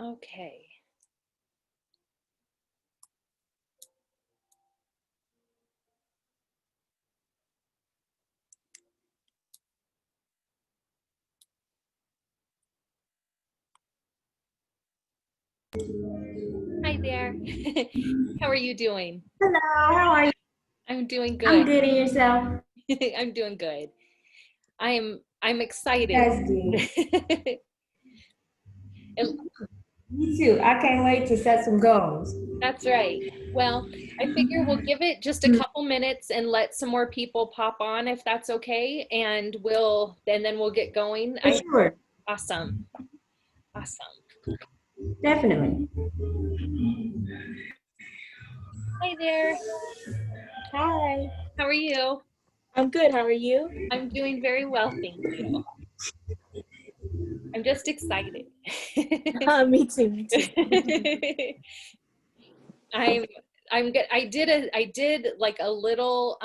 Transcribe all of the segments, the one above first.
Okay. Hi there. How are you doing? Hello, how are you? I'm doing I'm good. good in yourself. I'm doing good. I'm excited. That's good. And Me too. I can't wait to set some goals. that's right. Well, I figure we'll give it just a couple minutes and let some more people pop on if that's okay, and then we'll get going. For I sure. awesome. Awesome. Definitely. Hi there. Hi, How are you? I'm good. How are you? I'm doing very well, thank you. I'm just excited. Me too. Me too. I'm I'm good. I did like a little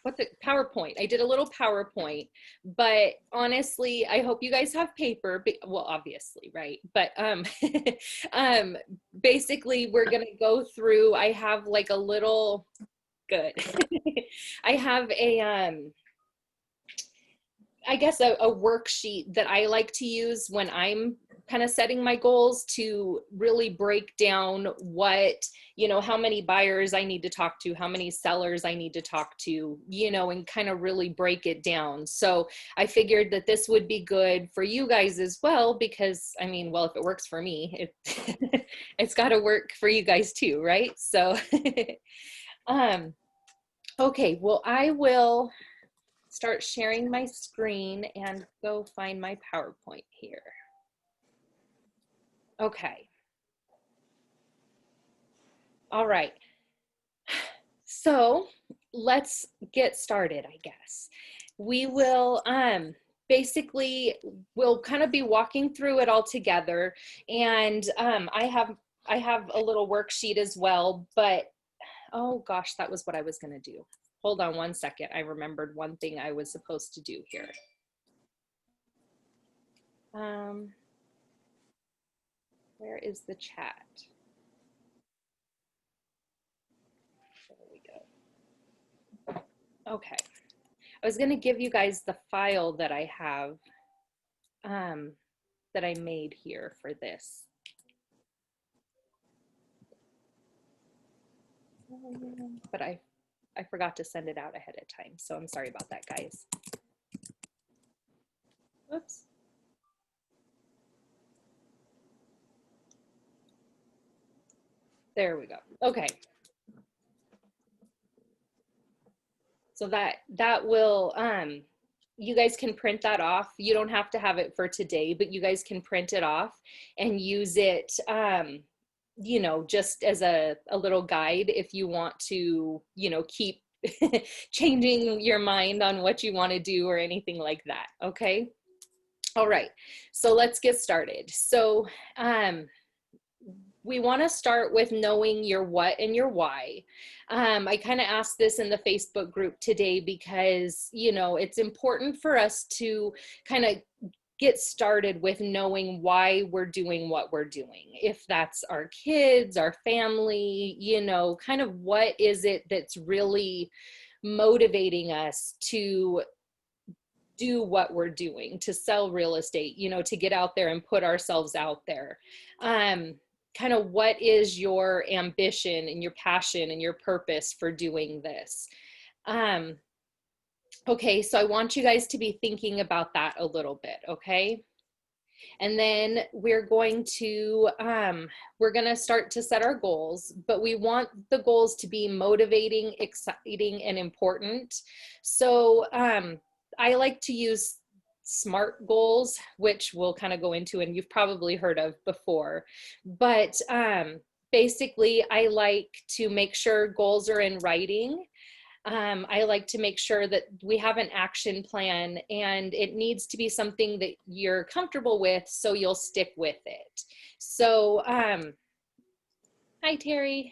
what's it PowerPoint. I did a little PowerPoint, but honestly, I hope you guys have paper. Well, obviously, right? But um basically we're gonna go through. I have like a little good. I have a I guess a worksheet that I like to use when I'm kind of setting my goals to really break down what, how many buyers I need to talk to, how many sellers I need to talk to, and kind of really break it down. So I figured that this would be good for you guys as well, because I mean, well, if it works for me, it's got to work for you guys too, right? So, um, okay, well, I will start sharing my screen and go find my PowerPoint here. Okay. All right. So let's get started, I guess. We will basically we'll kind of be walking through it all together. And I have a little worksheet as well, but oh gosh, that was what I was gonna do. Hold on one second. I remembered one thing I was supposed to do here. Where is the chat? There we go. Okay. I was going to give you guys the file that I have um, that I made here for this. But I forgot to send it out ahead of time. So I'm sorry about that, guys. Oops. There we go. Okay. So that will you guys can print that off. You don't have to have it for today, but you guys can print it off and use it just as a little guide if you want to, keep changing your mind on what you want to do or anything like that. Okay. All right. So let's get started. So we want to start with knowing your what and your why. I kind of asked this in the Facebook group today because, it's important for us to kind of get started with knowing why we're doing what we're doing. If that's our kids, our family, kind of what is it that's really motivating us to do what we're doing, to sell real estate, to get out there and put ourselves out there. Kind of what is your ambition and your passion and your purpose for doing this? Um, okay, so I want you guys to be thinking about that a little bit, okay? And then we're going to start to set our goals, but we want the goals to be motivating, exciting, and important. So I like to use SMART goals, which we'll kind of go into and you've probably heard of before. But basically, I like to make sure goals are in writing. I like to make sure that we have an action plan, and it needs to be something that you're comfortable with so you'll stick with it. So, hi, Terry.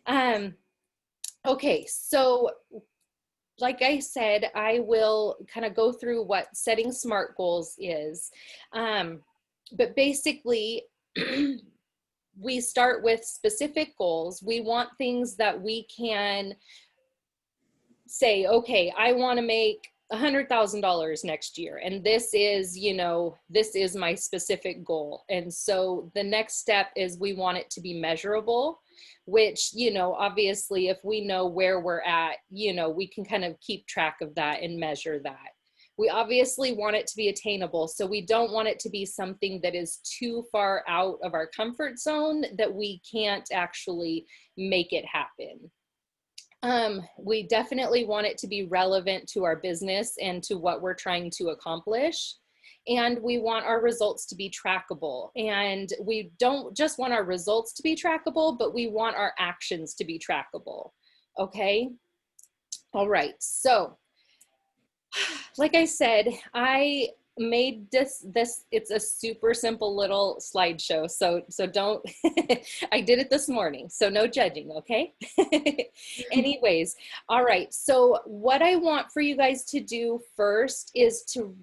um, okay, so like I said, I will kind of go through what setting SMART goals is. but basically, we start with specific goals. We want things that we can say, okay, I want to make $100,000 next year. And this is, this is my specific goal. And so the next step is we want it to be measurable, which, obviously if we know where we're at, we can kind of keep track of that and measure that. We obviously want it to be attainable. So we don't want it to be something that is too far out of our comfort zone that we can't actually make it happen. We definitely want it to be relevant to our business and to what we're trying to accomplish. And we want our results to be trackable. And we don't just want our results to be trackable, but we want our actions to be trackable. Okay. All right. So like I said, I made this, it's a super simple little slideshow. So don't, I did it this morning, so no judging, okay? Anyways, all right. So what I want for you guys to do first is to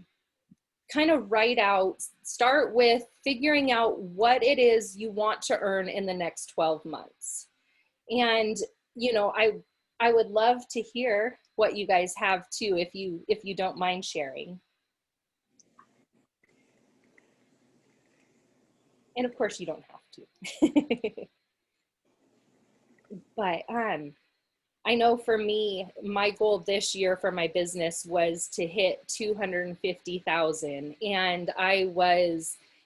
kind of write out, start with figuring out what it is you want to earn in the next 12 months. And, I would love to hear what you guys have too, if you don't mind sharing. And of course you don't have to. But I know for me, my goal this year for my business was to hit 250,000. And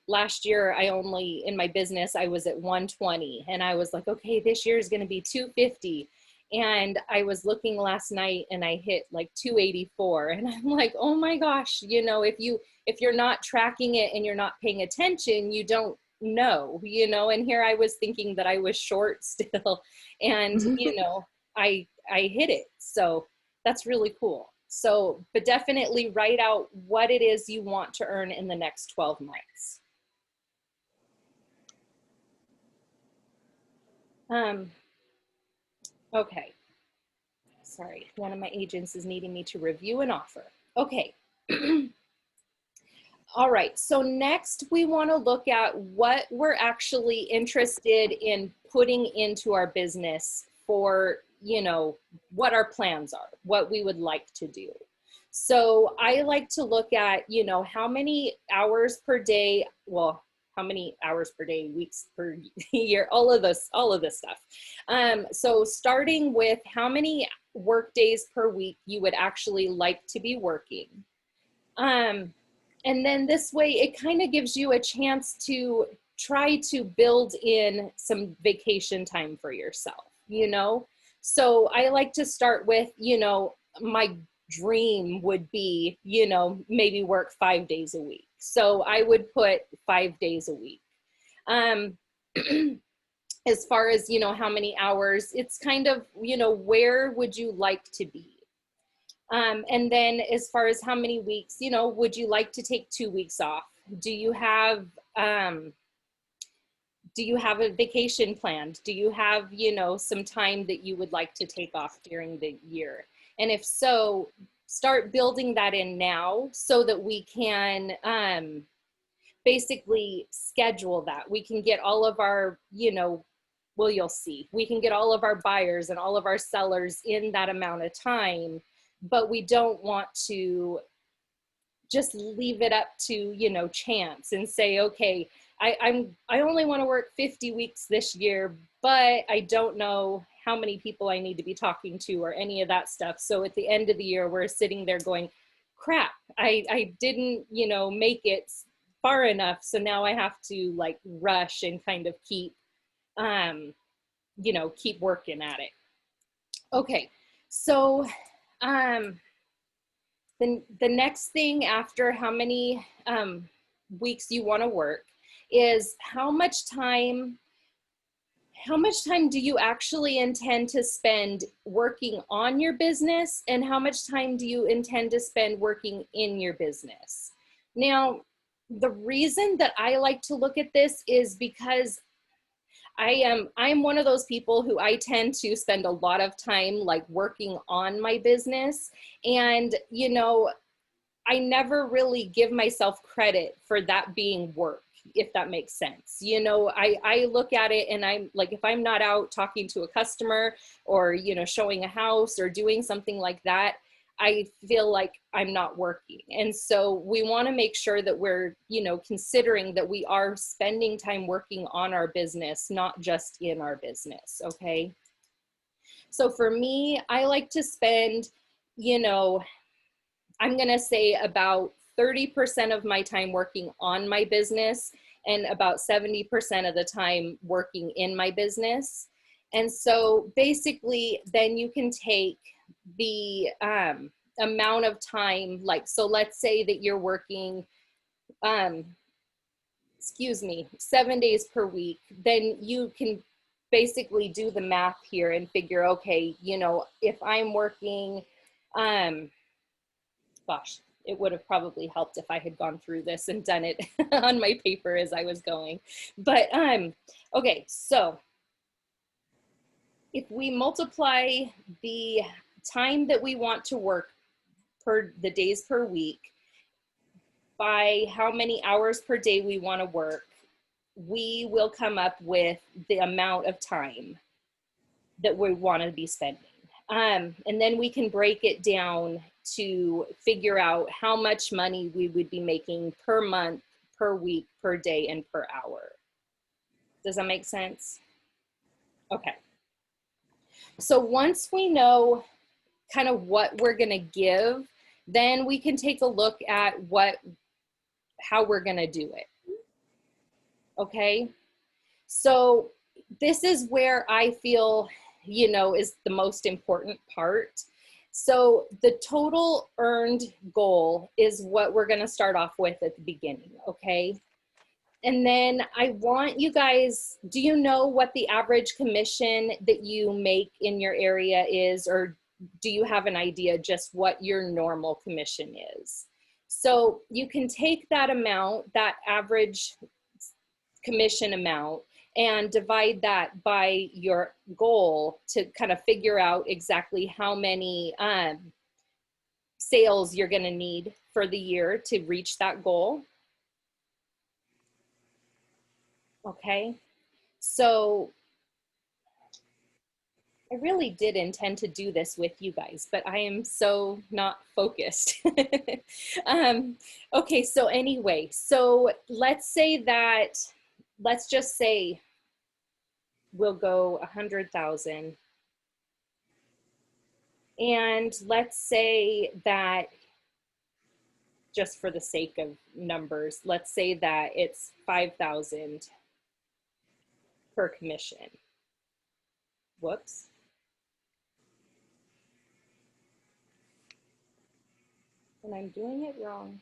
last year, in my business, I was at 120. And I was like, okay, this year is going to be 250. And I was looking last night and I hit like 284. And I'm like, oh my gosh, if you're not tracking it and you're not paying attention, you don't know, and here I was thinking that I was short still. And, I hit it. So that's really cool. So, but definitely write out what it is you want to earn in the next 12 months. Okay. Sorry, one of my agents is needing me to review an offer. Okay. All right, so next we want to look at what we're actually interested in putting into our business for, what our plans are, what we would like to do. So I like to look at, how many hours per day, how many hours per day, weeks per year, all of this stuff. So starting with how many work days per week you would actually like to be working. And then this way, it kind of gives you a chance to try to build in some vacation time for yourself, So I like to start with, my dream would be, maybe work 5 days a week. So I would put 5 days a week. As far as, how many hours, it's kind of, where would you like to be? And then as far as how many weeks, would you like to take 2 weeks off? Do you have a vacation planned? Do you have, some time that you would like to take off during the year? And if so, start building that in now so that we can basically schedule that. We can get all of our, you'll see, we can get all of our buyers and all of our sellers in that amount of time. But we don't want to just leave it up to, chance and say, okay, I only want to work 50 weeks this year, but I don't know how many people I need to be talking to or any of that stuff. So at the end of the year, we're sitting there going, crap, I didn't, make it far enough. So now I have to like rush and kind of keep, keep working at it. Okay, so then the next thing after how many weeks you want to work is how much time do you actually intend to spend working on your business, and how much time do you intend to spend working in your business? Now, the reason that I like to look at this is because I'm one of those people who I tend to spend a lot of time like working on my business, and I never really give myself credit for that being work. if that makes sense. You know, I look at it and I'm like, if I'm not out talking to a customer or, you know, showing a house or doing something like that, I feel like I'm not working. And so we want to make sure that we're, you know, considering that we are spending time working on our business, not just in our business. Okay. So for me, I like to spend, you know, I'm going to say about 30% of my time working on my business and about 70% of the time working in my business. And so basically then you can take the amount of time, like, so let's say that you're working, 7 days per week, then you can basically do the math here and figure, okay, you know, if I'm working, gosh, it would have probably helped if I had gone through this and done it on my paper as I was going. But okay, so if we multiply the time that we want to work per the days per week by how many hours per day we want to work, we will come up with the amount of time that we want to be spending. And then we can break it down to figure out how much money we would be making per month, per week, per day, and per hour. Does that make sense? Okay. So once we know kind of what we're going to give, then we can take a look at how we're going to do it. Okay. So this is where I feel, you know, is the most important part. So the total earned goal is what we're going to start off with at the beginning. Okay. And then I want you guys, do you know what the average commission that you make in your area is, or do you have an idea just what your normal commission is? So you can take that amount, that average commission amount, and divide that by your goal to kind of figure out exactly how many sales you're going to need for the year to reach that goal. Okay, so I really did intend to do this with you guys, but I am so not focused. Okay, so anyway, so let's just say we'll go 100,000. And let's say that, just for the sake of numbers, let's say that it's 5,000 per commission. Whoops. And I'm doing it wrong.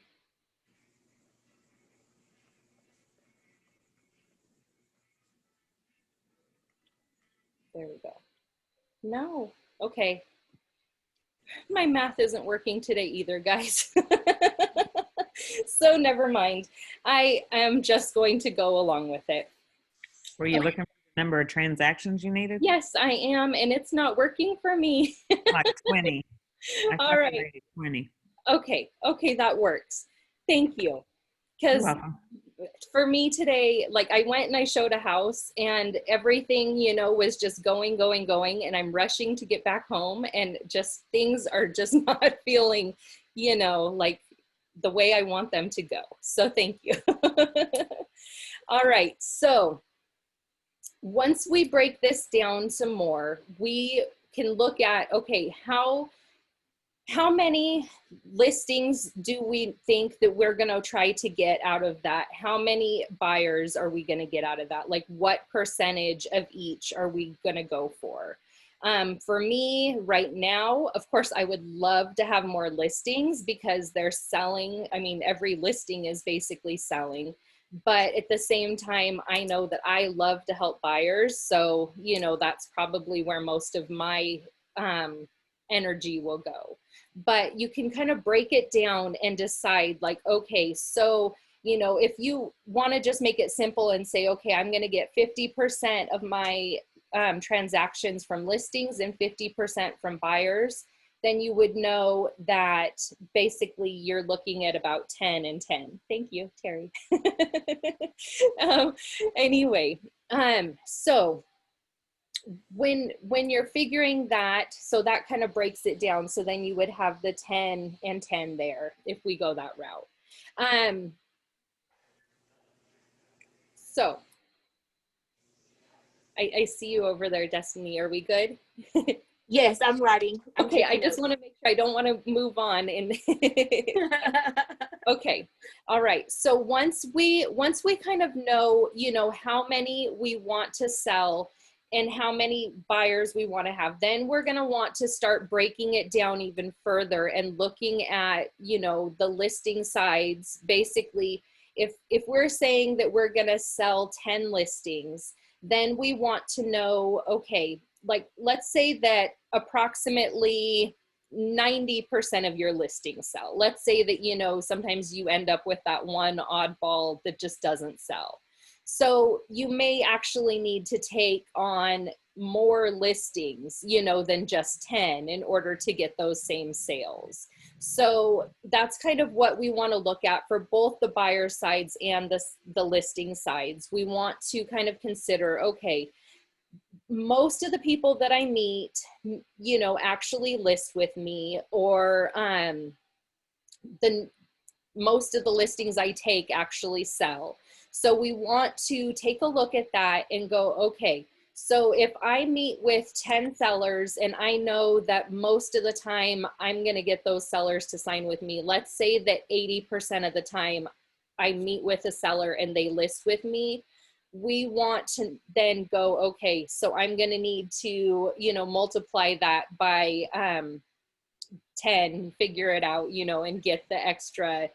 There we go. No, okay. My math isn't working today either, guys. So never mind. I am just going to go along with it. Were you looking for the number of transactions you needed? Yes, I am, and it's not working for me. Like 20. All right. 20. Okay, that works. Thank you. You're Because welcome. for me today, like, I went and I showed a house and everything, you know, was just going, and I'm rushing to get back home, and just things are just not feeling, you know, like the way I want them to go. So thank you. All right, so once we break this down some more, we can look at, okay, how many listings do we think that we're going to try to get out of that? How many buyers are we going to get out of that? Like, what percentage of each are we going to go for? For me right now, of course, I would love to have more listings because they're selling. I mean, every listing is basically selling. But at the same time, I know that I love to help buyers. So, you know, that's probably where most of my energy will go. But you can kind of break it down and decide, like, okay, so, you know, if you want to just make it simple and say, okay, I'm going to get 50% of my transactions from listings and 50% from buyers, then you would know that basically you're looking at about 10 and 10. Thank you, Terry. Anyway, so when you're figuring that, so that kind of breaks it down. So then you would have the 10 and 10 there if we go that route. So I see you over there, Destiny. Are we good? Yes, I'm writing. I'm Okay, I taking just want to make sure I don't want to move on. And okay, all right. So once we kind of know, you know, how many we want to sell and how many buyers we want to have, then we're going to want to start breaking it down even further and looking at, you know, the listing sides. Basically, if we're saying that we're going to sell 10 listings, then we want to know, okay, like let's say that approximately 90% of your listings sell. Let's say that, you know, sometimes you end up with that one oddball that just doesn't sell. So you may actually need to take on more listings, you know, than just 10 in order to get those same sales. So that's kind of what we want to look at for both the buyer sides and the listing sides. We want to kind of consider, okay, most of the people that I meet, you know, actually list with me, or most of the listings I take actually sell. So we want to take a look at that and go, okay, so if I meet with 10 sellers and I know that most of the time I'm going to get those sellers to sign with me, let's say that 80% of the time I meet with a seller and they list with me, we want to then go, okay, so I'm going to need to, you know, multiply that by 10, figure it out, you know, and get the extra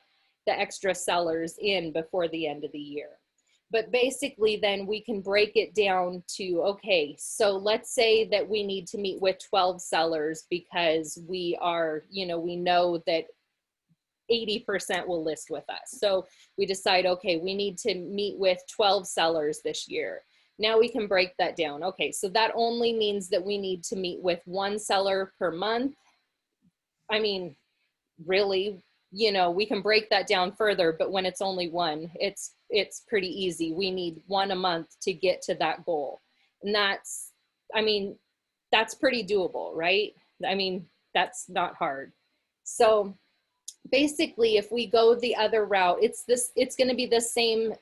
sellers in before the end of the year. But basically then we can break it down to, okay, so let's say that we need to meet with 12 sellers because we are, you know, we know that 80% will list with us. So we decide, okay, we need to meet with 12 sellers this year. Now we can break that down. Okay, so that only means that we need to meet with one seller per month. I mean, really, you know, we can break that down further, but when it's only one, it's pretty easy. We need one a month to get to that goal. And that's, I mean, that's pretty doable, right? I mean, that's not hard. So basically, if we go the other route, it's going to be the same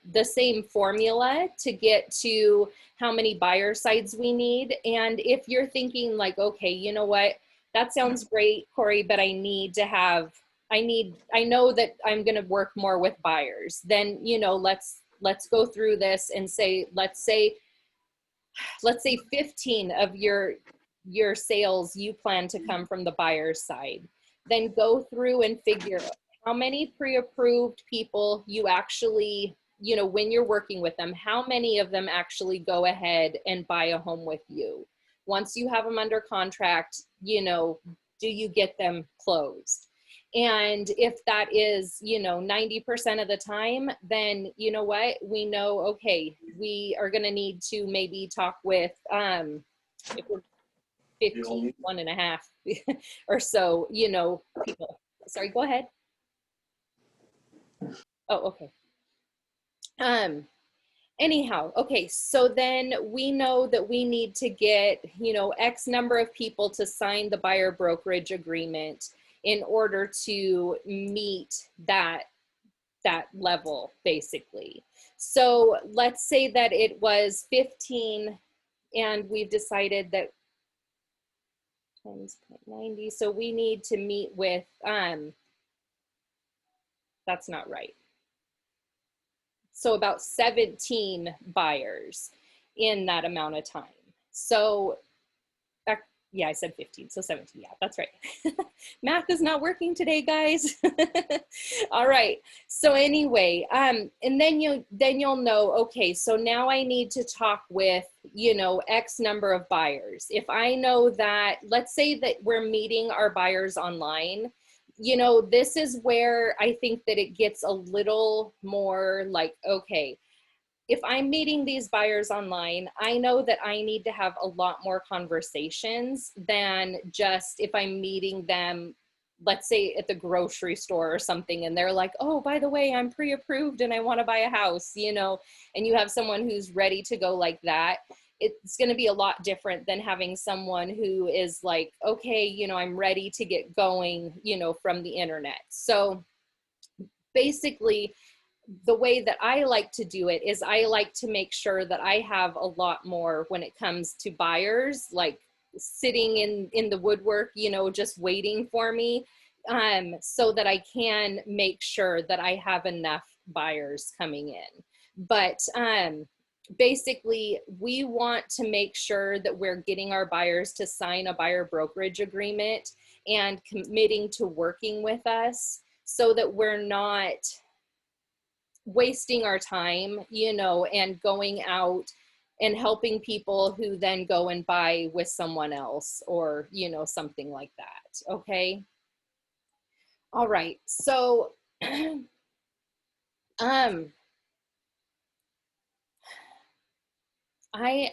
formula to get to how many buyer sides we need. And if you're thinking like, okay, you know what, that sounds great, Corey, but I know that I'm going to work more with buyers. Then, you know, let's go through this and say, let's say 15 of your sales you plan to come from the buyer's side. Then go through and figure how many pre-approved people you actually, you know, when you're working with them, how many of them actually go ahead and buy a home with you. Once you have them under contract, you know, do you get them closed? And if that is, you know, 90% of the time, then you know what, we know, okay, we are going to need to maybe talk with, if we're 15, 1.5 or so, you know, people. Sorry, go ahead. Oh, okay. Anyhow, okay, so then we know that we need to get, you know, X number of people to sign the buyer brokerage agreement in order to meet that level, basically. So let's say that it was 15 and we've decided that times 0.90, so we need to meet with, that's not right. So about 17 buyers in that amount of time. So yeah, I said 15, so 17, yeah, that's right. Math is not working today, guys. All right, so anyway, and then you'll know, okay, so now I need to talk with, you know, X number of buyers. If I know that, let's say that we're meeting our buyers online, you know, this is where I think that it gets a little more like, okay, if I'm meeting these buyers online, I know that I need to have a lot more conversations than just if I'm meeting them, let's say at the grocery store or something, and they're like, oh, by the way, I'm pre-approved and I want to buy a house, you know, and you have someone who's ready to go like that. It's going to be a lot different than having someone who is like, okay, you know, I'm ready to get going, you know, from the internet. So basically, the way that I like to do it is I like to make sure that I have a lot more when it comes to buyers, like sitting in the woodwork, you know, just waiting for me, so that I can make sure that I have enough buyers coming in. But basically, we want to make sure that we're getting our buyers to sign a buyer brokerage agreement and committing to working with us so that we're not wasting our time, you know, and going out and helping people who then go and buy with someone else or, you know, something like that. Okay. All right. So, um, I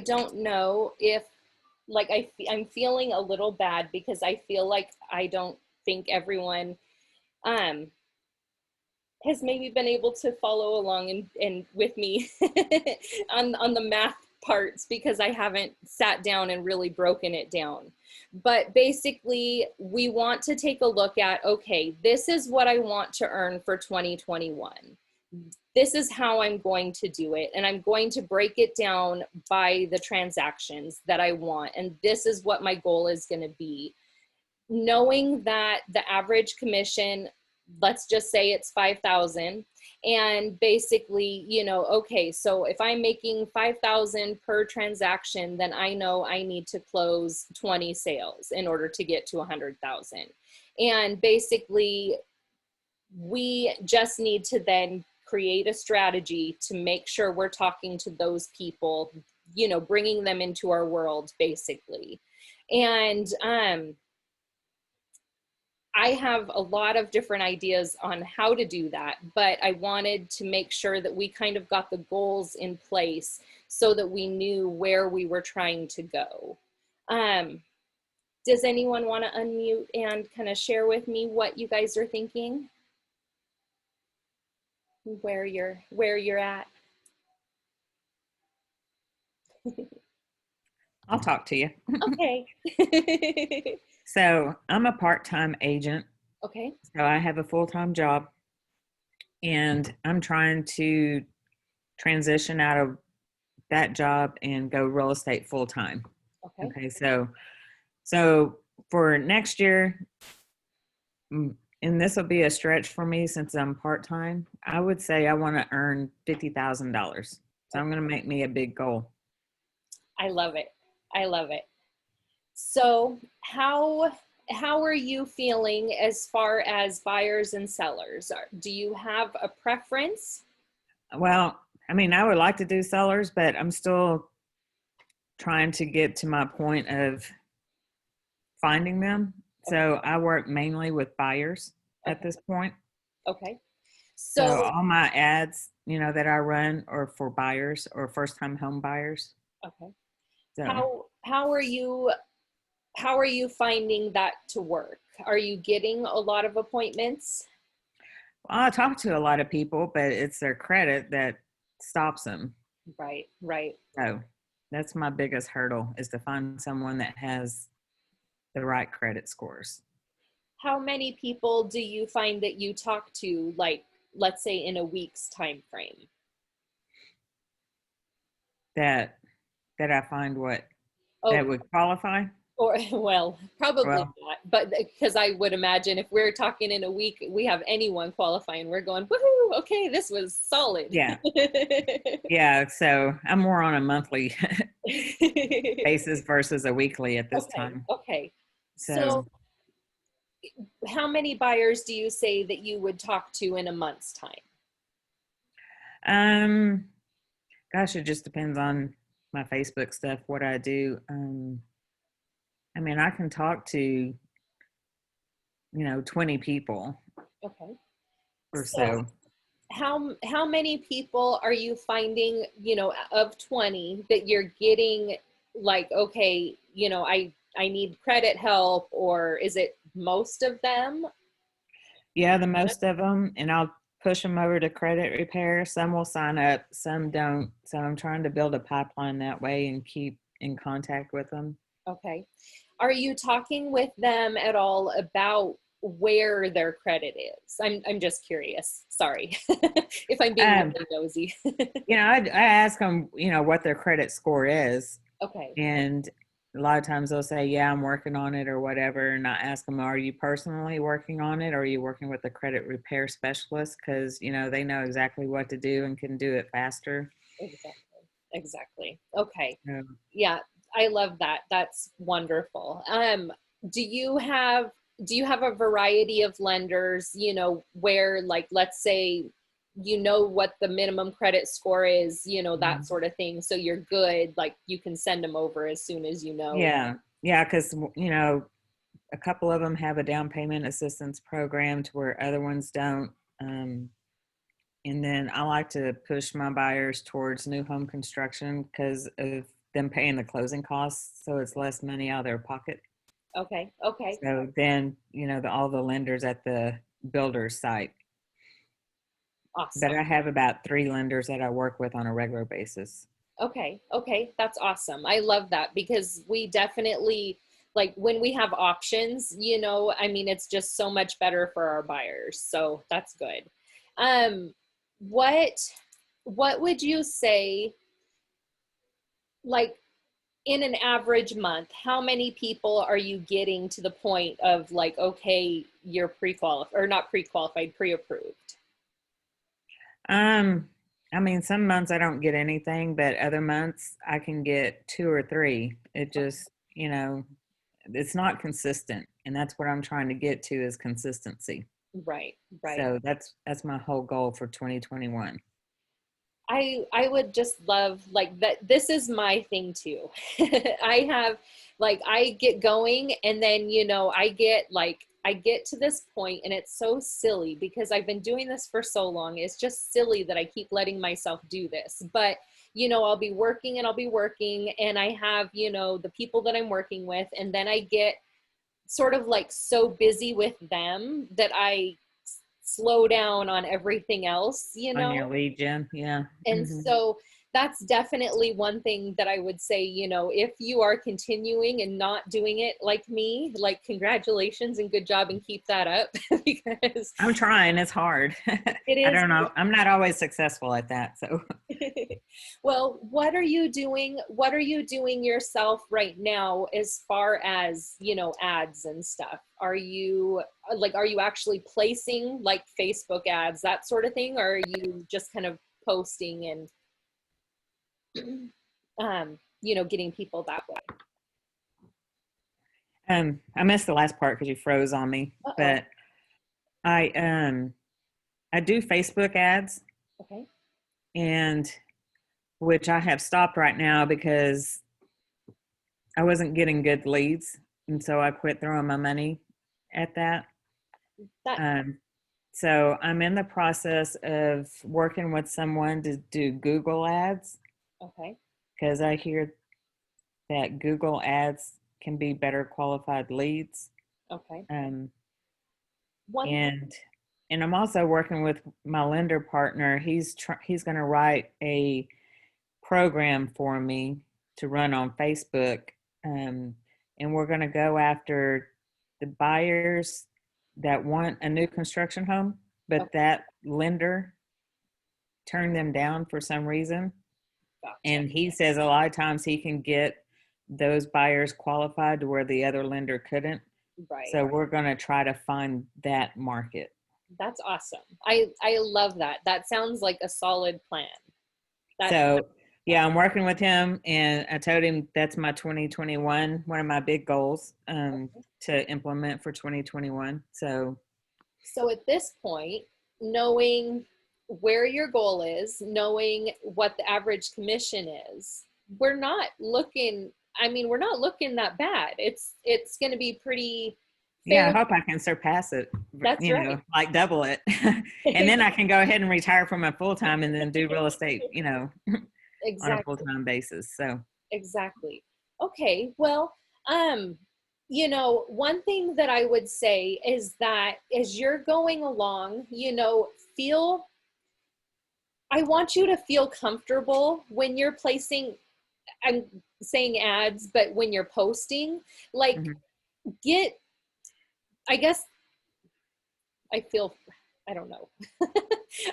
don't know if like I'm feeling a little bad because I feel like I don't think everyone, um, has maybe been able to follow along and with me on the math parts because I haven't sat down and really broken it down. But basically, we want to take a look at, okay, this is what I want to earn for 2021. This is how I'm going to do it. And I'm going to break it down by the transactions that I want. And this is what my goal is going to be. Knowing that the average commission, let's just say it's 5,000, and basically, you know, okay, so if I'm making 5,000 per transaction, then I know I need to close 20 sales in order to get to 100,000. And basically, we just need to then create a strategy to make sure we're talking to those people, you know, bringing them into our world, basically. And I have a lot of different ideas on how to do that, but I wanted to make sure that we kind of got the goals in place so that we knew where we were trying to go. Does anyone want to unmute and kind of share with me what you guys are thinking? Where you're at? I'll talk to you. Okay. So I'm a part-time agent. Okay. So I have a full-time job and I'm trying to transition out of that job and go real estate full-time. Okay. Okay. So for next year, and this will be a stretch for me since I'm part-time, I would say I want to earn $50,000. So I'm going to make me a big goal. I love it. I love it. So how are you feeling as far as buyers and sellers? Do you have a preference? Well, I mean, I would like to do sellers, but I'm still trying to get to my point of finding them. So I work mainly with buyers at this point. Okay. So So, all my ads, that I run are for buyers or first-time home buyers. okay. So How are you finding that to work? Are you getting a lot of appointments? I talk to a lot of people, but it's their credit that stops them. Right, right. So that's my biggest hurdle, is to find someone that has the right credit scores. How many people do you find that you talk to, like, let's say in a week's time frame? That I find what Oh, that would qualify. or well, probably Well, not, but because I would imagine if we're talking in a week, we have anyone qualifying, we're going, woohoo, okay, this was solid. yeah. Yeah. So I'm more on a monthly basis versus a weekly at this Okay, time. okay. So So how many buyers do you say that you would talk to in a month's time? um gosh, it just depends on my Facebook stuff, what I do. I mean, I can talk to 20 people Okay. or So so. how many people are you finding, you know, of 20 that you're getting like, okay, you know, I need credit help, or is it most of them? Yeah, the most of them, and I'll push them over to credit repair. Some will sign up, some don't. So I'm trying to build a pipeline that way and keep in contact with them. Okay. Are you talking with them at all about where their credit is? I'm just curious. Sorry if I'm being Um, really nosy. I ask them, what their credit score is, Okay. and a lot of times they'll say, "Yeah, I'm working on it," or whatever. And I ask them, "Are you personally working on it, or are you working with a credit repair specialist? Because they know exactly what to do and can do it faster." Exactly. Exactly. Okay. Um, Yeah, I love that. That's wonderful. Do you have a variety of lenders, you know, where, like, let's say, you know what the minimum credit score is, you know, that sort of thing, so you're good, like you can send them over as soon as you know. yeah, yeah, because a couple of them have a down payment assistance program to where other ones don't. Um, and then I like to push my buyers towards new home construction because of them paying the closing costs, so it's less money out of their pocket. Okay. Okay. So then, all the lenders at the builder's site. But Awesome. I have about 3 lenders that I work with on a regular basis. Okay. Okay. That's awesome. I love that because we definitely, like, when we have options, you know, I mean, it's just so much better for our buyers. So that's good. Um, what, what would you say, like, in an average month, how many people are you getting to the point of, like, okay, you're pre-qualified, or not pre-qualified, pre-approved? Um, I mean, some months I don't get anything, but other months I can get 2 or 3. It just, it's not consistent, and that's what I'm trying to get to is consistency. Right. Right. So that's my whole goal for 2021. I would just love, like, that. This is my thing too. I have, like, I get going, and then, you know, I get to this point and it's so silly because I've been doing this for so long. It's just silly that I keep letting myself do this. But, you know, I'll be working and I'll be working, and I have, you know, the people that I'm working with, and then I get sort of like so busy with them that I slow down on everything else, you On know? your lead gen, yeah. And Hmm. so that's definitely one thing that I would say, you know, if you are continuing and not doing it like me, like, congratulations and good job, and keep that up because I'm trying. It's hard. it I is. don't know. I'm not always successful at that. So, Well, what are you doing? What are you doing yourself right now as far as, you know, ads and stuff? Are you actually placing, like, Facebook ads, that sort of thing? Or are you just kind of posting and, you know, getting people that way? I missed the last part because you froze on me. Uh-oh. But I I do Facebook ads, Okay. and which I have stopped right now because I wasn't getting good leads, and so I quit throwing my money at that. That, Um, so I'm in the process of working with someone to do Google ads okay. because I hear that Google ads can be better qualified leads. Okay. Um, One thing. and I'm also working with my lender partner. He's going to write a program for me to run on Facebook, um, and we're going to go after the buyers that want a new construction home, but Okay. that lender turned them down for some reason. Gotcha. And he says a lot of times he can get those buyers qualified to where the other lender couldn't. Right. So we're going to try to find that market. That's awesome. I love that. That sounds like a solid plan. That's So yeah, I'm working with him, and I told him that's my 2021, one of my big goals to implement for 2021. so at this point, knowing where your goal is, knowing what the average commission is, we're not looking, I mean, we're not looking that bad. It's going to be pretty, Yeah, I fair. hope I can surpass it, That's right. like double it. And then I can go ahead and retire from my full time and then do real estate, on a full Exactly. time basis. So, Exactly. Okay. Well, um, one thing that I would say is that as you're going along, feel, I want you to feel comfortable when you're placing, I'm saying ads, but when you're posting, like mhm. get, I guess I feel, I don't know.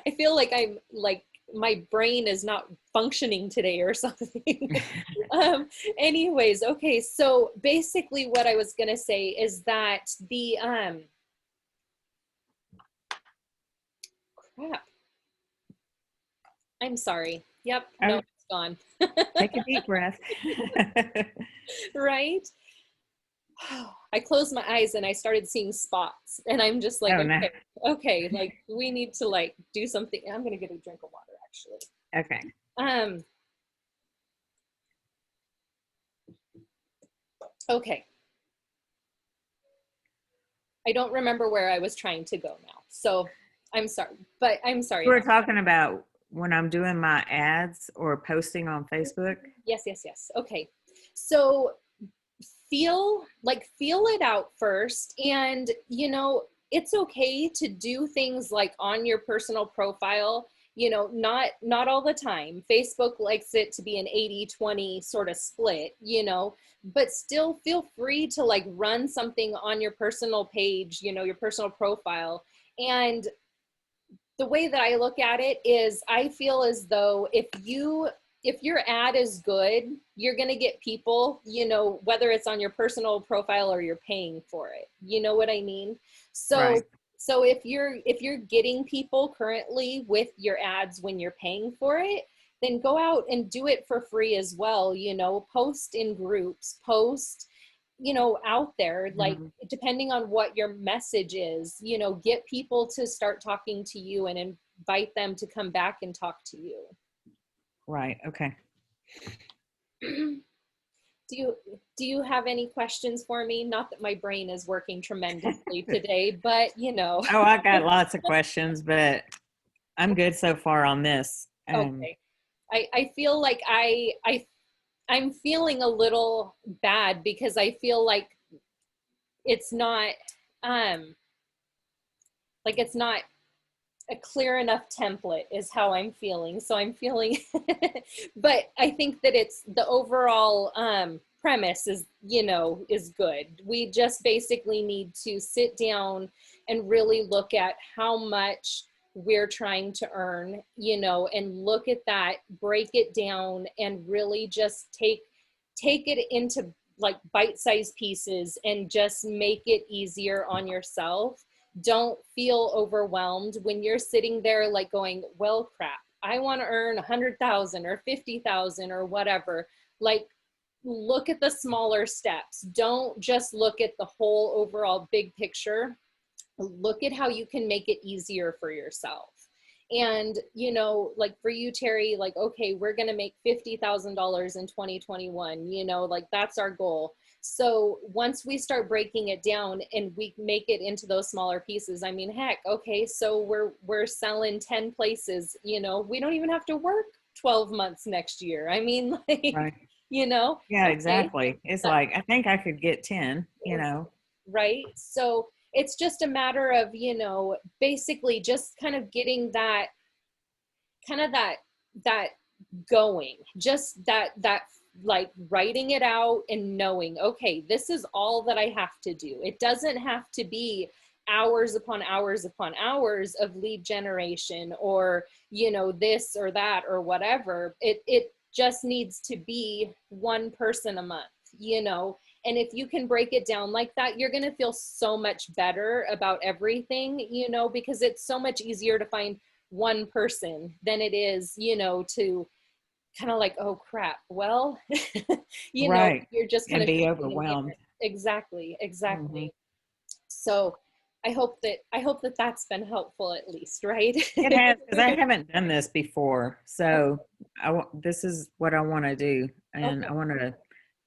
I feel like I'm like, my brain is not functioning today or something. Anyways, okay. So basically what I was going to say is that crap. I'm sorry. Yep. No, Oh, it's gone. take a deep breath. Right. I closed my eyes and I started seeing spots and I'm just like, Oh, no. okay, like we need to like do something. I'm going to get a drink of water actually. Okay. Um, okay. I don't remember where I was trying to go now. So I'm sorry, but I'm sorry. We were talking about when I'm doing my ads or posting on Facebook. Yes, yes, yes. Okay. So feel it out first. And, it's okay to do things like on your personal profile, not all the time. Facebook likes it to be an 80-20 sort of split, but still feel free to like run something on your personal page, your personal profile. And the way that I look at it is I feel as though if your ad is good, you're going to get people, whether it's on your personal profile or you're paying for it. You know what I mean? So Right. so if you're getting people currently with your ads when you're paying for it, then go out and do it for free as well, post in groups, post out there, like Mhm. depending on what your message is, get people to start talking to you and invite them to come back and talk to you. Right. Okay. Do you have any questions for me? Not that my brain is working tremendously today, but Oh, I got lots of questions, but I'm good so far on this. okay. I feel like I'm feeling a little bad because I feel like it's not um it's not a clear enough template is how I'm feeling. So I'm feeling, but I think that it's the overall premise is good. We just basically need to sit down and really look at how much we're trying to earn, and look at that, break it down, and really just take it into like bite-sized pieces and just make it easier on yourself. Don't feel overwhelmed when you're sitting there like going, well, crap, I want to earn 100,000 or 50,000 or whatever. Like, look at the smaller steps. Don't just look at the whole overall big picture. Look at how you can make it easier for yourself. And, like for you, Terry, like, okay, we're going to make $50,000 in 2021, like that's our goal. So once we start breaking it down and we make it into those smaller pieces, I mean, heck, okay, so we're selling 10 places, we don't even have to work 12 months next year. I mean, like, Right. Yeah, okay, exactly. It's like, I think I could get 10, right? So it's just a matter of, basically just kind of getting that kind of that going, just that like writing it out and knowing, okay, this is all that I have to do. It doesn't have to be hours upon hours upon hours of lead generation or this or that or whatever. It just needs to be one person a month, and if you can break it down like that, you're going to feel so much better about everything, because it's so much easier to find one person than it is, to kind of like, oh crap, well, Right. you're just kind And of be shifting in overwhelmed. there. Exactly, Hmm. exactly. So I hope that that's been helpful at least, right? It has, because I haven't done this before. So this is what I want to do. And Okay.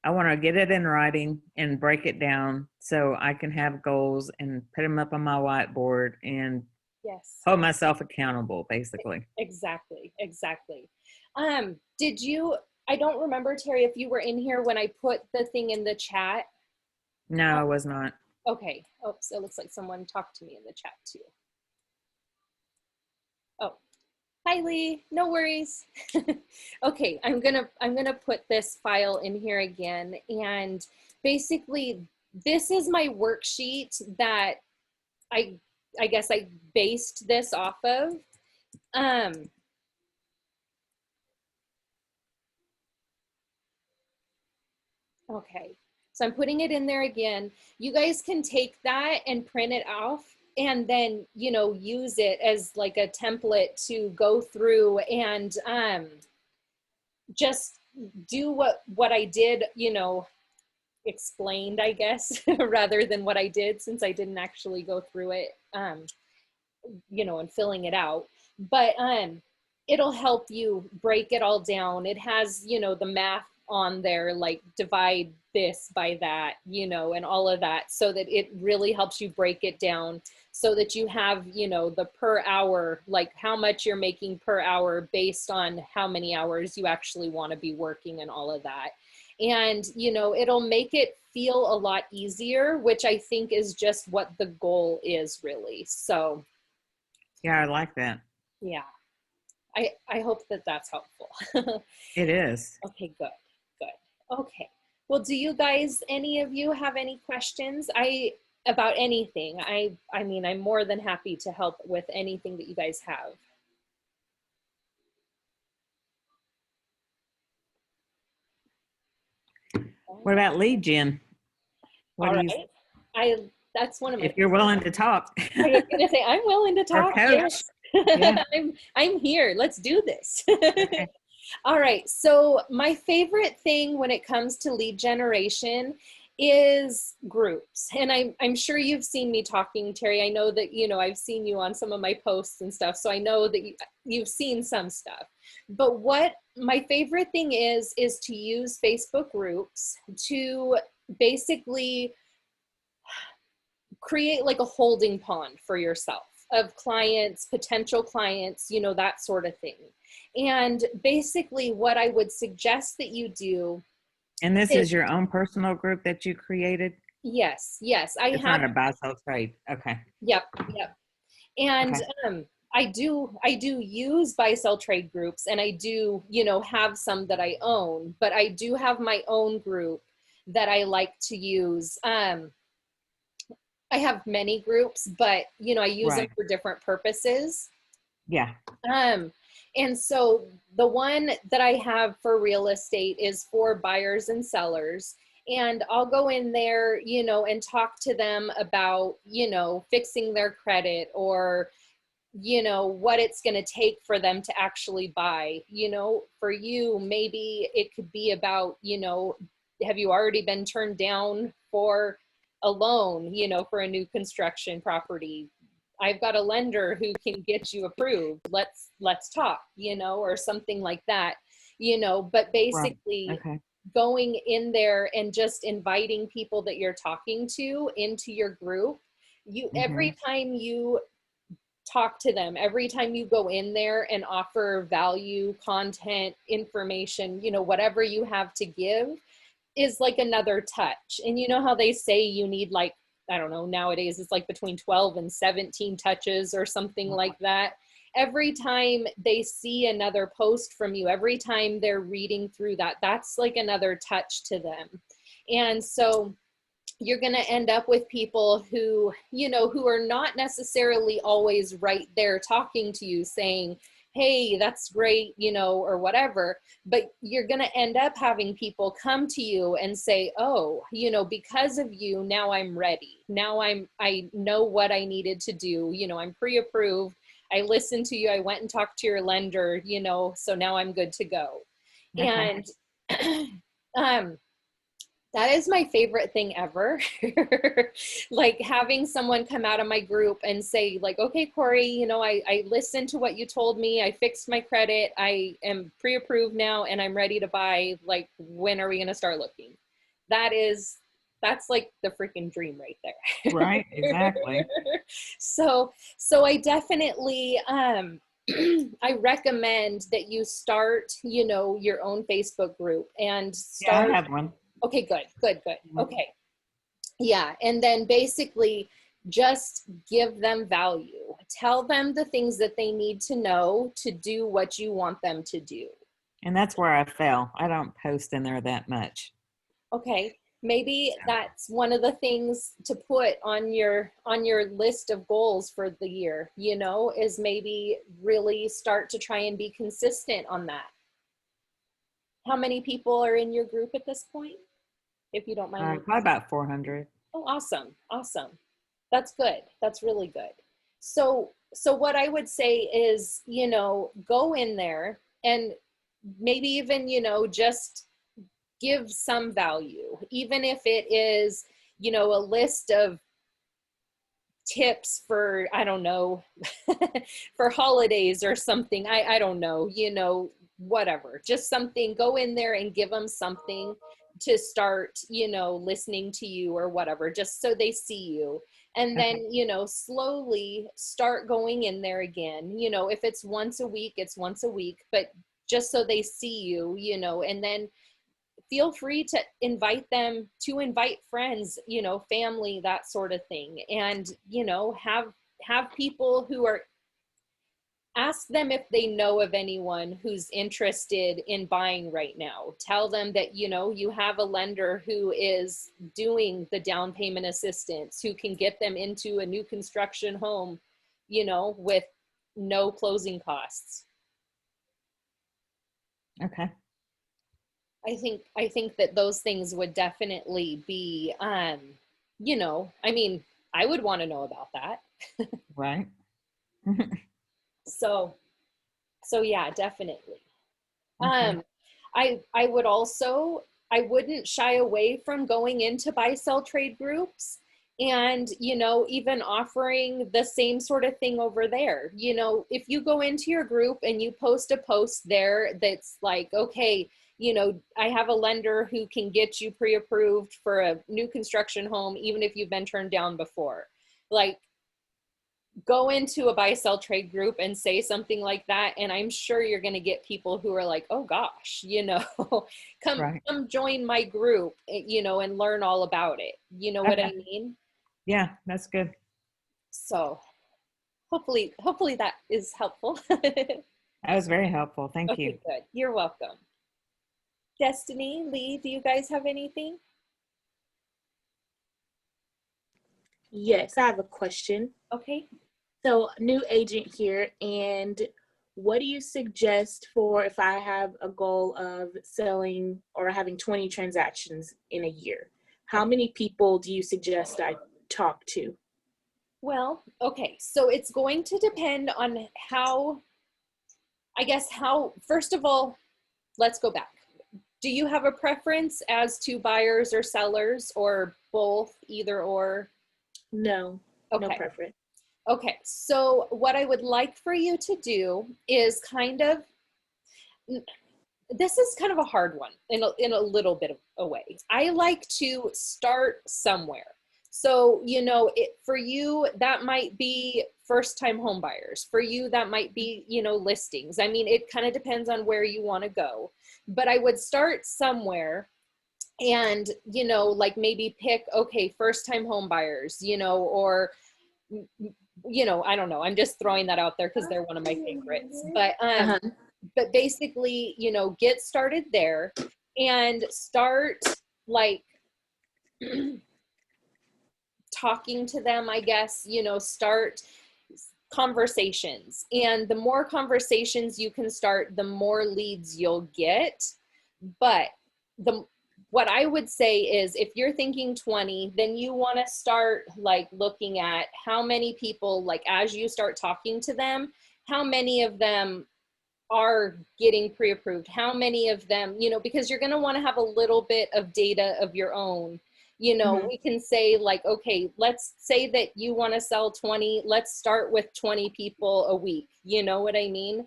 I want to get it in writing and break it down so I can have goals and put them up on my whiteboard and Yes. hold myself accountable, basically. Exactly. Exactly. Did you, I don't remember, Terry, if you were in here when I put the thing in the chat. No, I was not. Okay. Oops, it looks like someone talked to me in the chat too. Oh, hi Lee, no worries. Okay, I'm gonna put this file in here again, and basically this is my worksheet that I guess I based this off of. Okay, so I'm putting it in there again. You guys can take that and print it off and then, you know, use it as like a template to go through and just do what I did, you know, explained, I guess, rather than what I did, since I didn't actually go through it, you know, and filling it out. But it'll help you break it all down. It has, you know, the math on there, like divide this by that, you know, and all of that, so that it really helps you break it down so that you have, you know, the per hour, like how much you're making per hour based on how many hours you actually want to be working and all of that. And, you know, it'll make it feel a lot easier, which I think is just what the goal is really. So, Yeah, I like that. yeah, I hope that that's helpful. It is. Okay, good, good. Okay. Well, do you guys, any of you have any questions about anything? I mean, I'm more than happy to help with anything that you guys have. What about lead gen? What All do right. That's one of my, if you're willing to talk? I was gonna say, I'm willing to Or talk. coach. Yes. Yeah. I'm here. Let's do this. Okay. All right. So my favorite thing when it comes to lead generation is groups. And I'm sure you've seen me talking, Terry. I know that, you know, I've seen you on some of my posts and stuff. So I know that you've seen some stuff. But what my favorite thing is to use Facebook groups to basically create like a holding pond for yourself of clients, potential clients, you know, that sort of thing. And basically what I would suggest that you do. And this is your own personal group that you created? Yes, yes. It's not a buy sell trade. Okay. Yep, yep. And Okay. I do use buy sell trade groups, and I do, you know, have some that I own, but I do have my own group that I like to use. I have many groups, but you know, I use them Right. for different purposes. Yeah. And so the one that I have for real estate is for buyers and sellers. And I'll go in there, you know, and talk to them about, you know, fixing their credit, or, you know, what it's going to take for them to actually buy. You know, for you, maybe it could be about, you know, have you already been turned down for a loan, you know, for a new construction property? I've got a lender who can get you approved. Let's talk, you know, or something like that, you know. But Right. basically Okay. going in there and just inviting people that you're talking to into your group. You, Mm-hmm. every time you talk to them, every time you go in there and offer value, content, information, you know, whatever you have to give is like another touch. And you know how they say you need, like, I don't know, nowadays it's like between 12 and 17 touches or something like that. Every time they see another post from you, every time they're reading through that, that's like another touch to them. And so you're going to end up with people who, you know, who are not necessarily always right there talking to you saying, hey, that's great, you know, or whatever. But you're going to end up having people come to you and say, oh, you know, because of you, now I'm ready. Now I know what I needed to do. You know, I'm pre-approved. I listened to you. I went and talked to your lender, you know, so now I'm good to go. Okay. And that is my favorite thing ever. Like having someone come out of my group and say, like, okay, Corey, you know, I listened to what you told me. I fixed my credit. I am pre-approved now and I'm ready to buy. Like, when are we going to start looking? That is That's like the freaking dream right there. Right, exactly. So I definitely I recommend that you start, you know, your own Facebook group and Yeah, I start. have one. Okay, good. Mhm. Okay. Yeah, and then basically just give them value. Tell them the things that they need to know to do what you want them to do. And that's where I fail. I don't post in there that much. Okay, maybe So, that's one of the things to put on your list of goals for the year, you know, is maybe really start to try and be consistent on that. How many people are in your group at this point, if you don't mind me? probably about 400. Oh, awesome. Awesome. That's good. That's really good. So what I would say is, you know, go in there and maybe even, you know, just give some value, even if it is, you know, a list of tips for, I don't know, for holidays or something. I don't know, you know, whatever, just something. Go in there and give them something to start, you know, listening to you or whatever, just so they see you. And Okay. then, you know, slowly start going in there again. You know, if it's once a week, it's once a week, but just so they see you, you know. And then feel free to invite friends, you know, family, that sort of thing. And, you know, have people who are, ask them if they know of anyone who's interested in buying right now. Tell them that, you know, you have a lender who is doing the down payment assistance, who can get them into a new construction home, you know, with no closing costs. Okay. I think that those things would definitely be, you know, I mean, I would want to know about that. Right. So yeah, definitely. Okay. Um, I would also, I wouldn't shy away from going into buy sell trade groups and, you know, even offering the same sort of thing over there. You know, if you go into your group and you post a post there that's like, okay, you know, I have a lender who can get you pre-approved for a new construction home, even if you've been turned down before. Like, go into a buy sell trade group and say something like that, and I'm sure you're going to get people who are like, oh gosh, you know, Right. come join my group, you know, and learn all about it, you know what I Okay. mean? Yeah, that's good. So hopefully that is helpful. Okay, That was very helpful. Thank you. good, you're welcome. Destiny, Lee, do you guys have anything? Yes, I have a question. Okay. So, new agent here, and what do you suggest for if I have a goal of selling or having 20 transactions in a year? How many people do you suggest I talk to? Well, okay, so it's going to depend on how, I guess, how, first of all, let's go back. Do you have a preference as to buyers or sellers, or both, either or? No, no Okay. preference. Okay. So what I would like for you to do is kind of, this is kind of a hard one in a little bit of a way. I like to start somewhere. So, you know, for you, that might be first time home buyers. For you, that might be, you know, listings. I mean, it kind of depends on where you want to go. But I would start somewhere and, you know, like maybe pick, okay, first time home buyers, you know, or, you know, I don't know. I'm just throwing that out there because they're one of my favorites. Uh-huh. But basically, you know, get started there and start like talking to them, I guess, you know, start conversations. And the more conversations you can start, the more leads you'll get. But what I would say is if you're thinking 20, then you want to start like looking at how many people, like as you start talking to them, how many of them are getting pre-approved, how many of them, you know, because you're going to want to have a little bit of data of your own. You know, Mhm. we can say like, okay, let's say that you want to sell 20, let's start with 20 people a week. You know what I mean?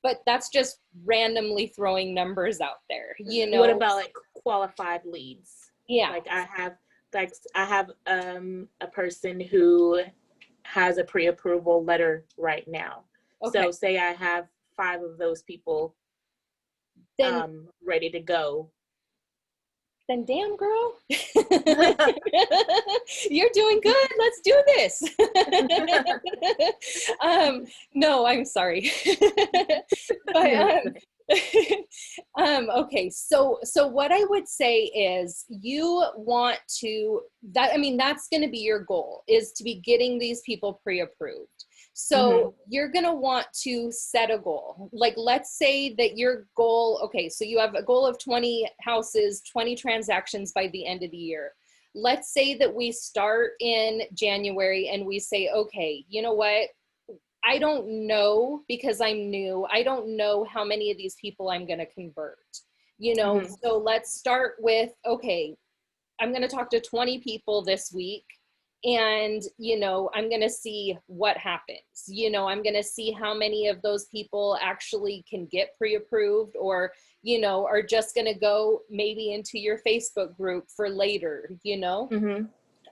But that's just randomly throwing numbers out there, you What know? about like qualified leads? Yeah. Like I have a person who has a pre-approval letter right now. Okay. So say I have 5 of those people Then ready to go. then damn girl. You're doing good. Let's do this. No, I'm sorry. But okay, so what I would say is you want to that I mean that's going to be your goal, is to be getting these people pre-approved. So you're going to want to set a goal. Like, let's say that your goal, okay, so you have a goal of 20 houses, 20 transactions by the end of the year. Let's say that we start in January and we say, okay, you know what? I don't know, because I'm new. I don't know how many of these people I'm going to convert, you know? So let's start with, okay, I'm going to talk to 20 people this week, and, you know, I'm going to see what happens. You know, I'm going to see how many of those people actually can get pre-approved, or, you know, are just going to go maybe into your Facebook group for later, you know?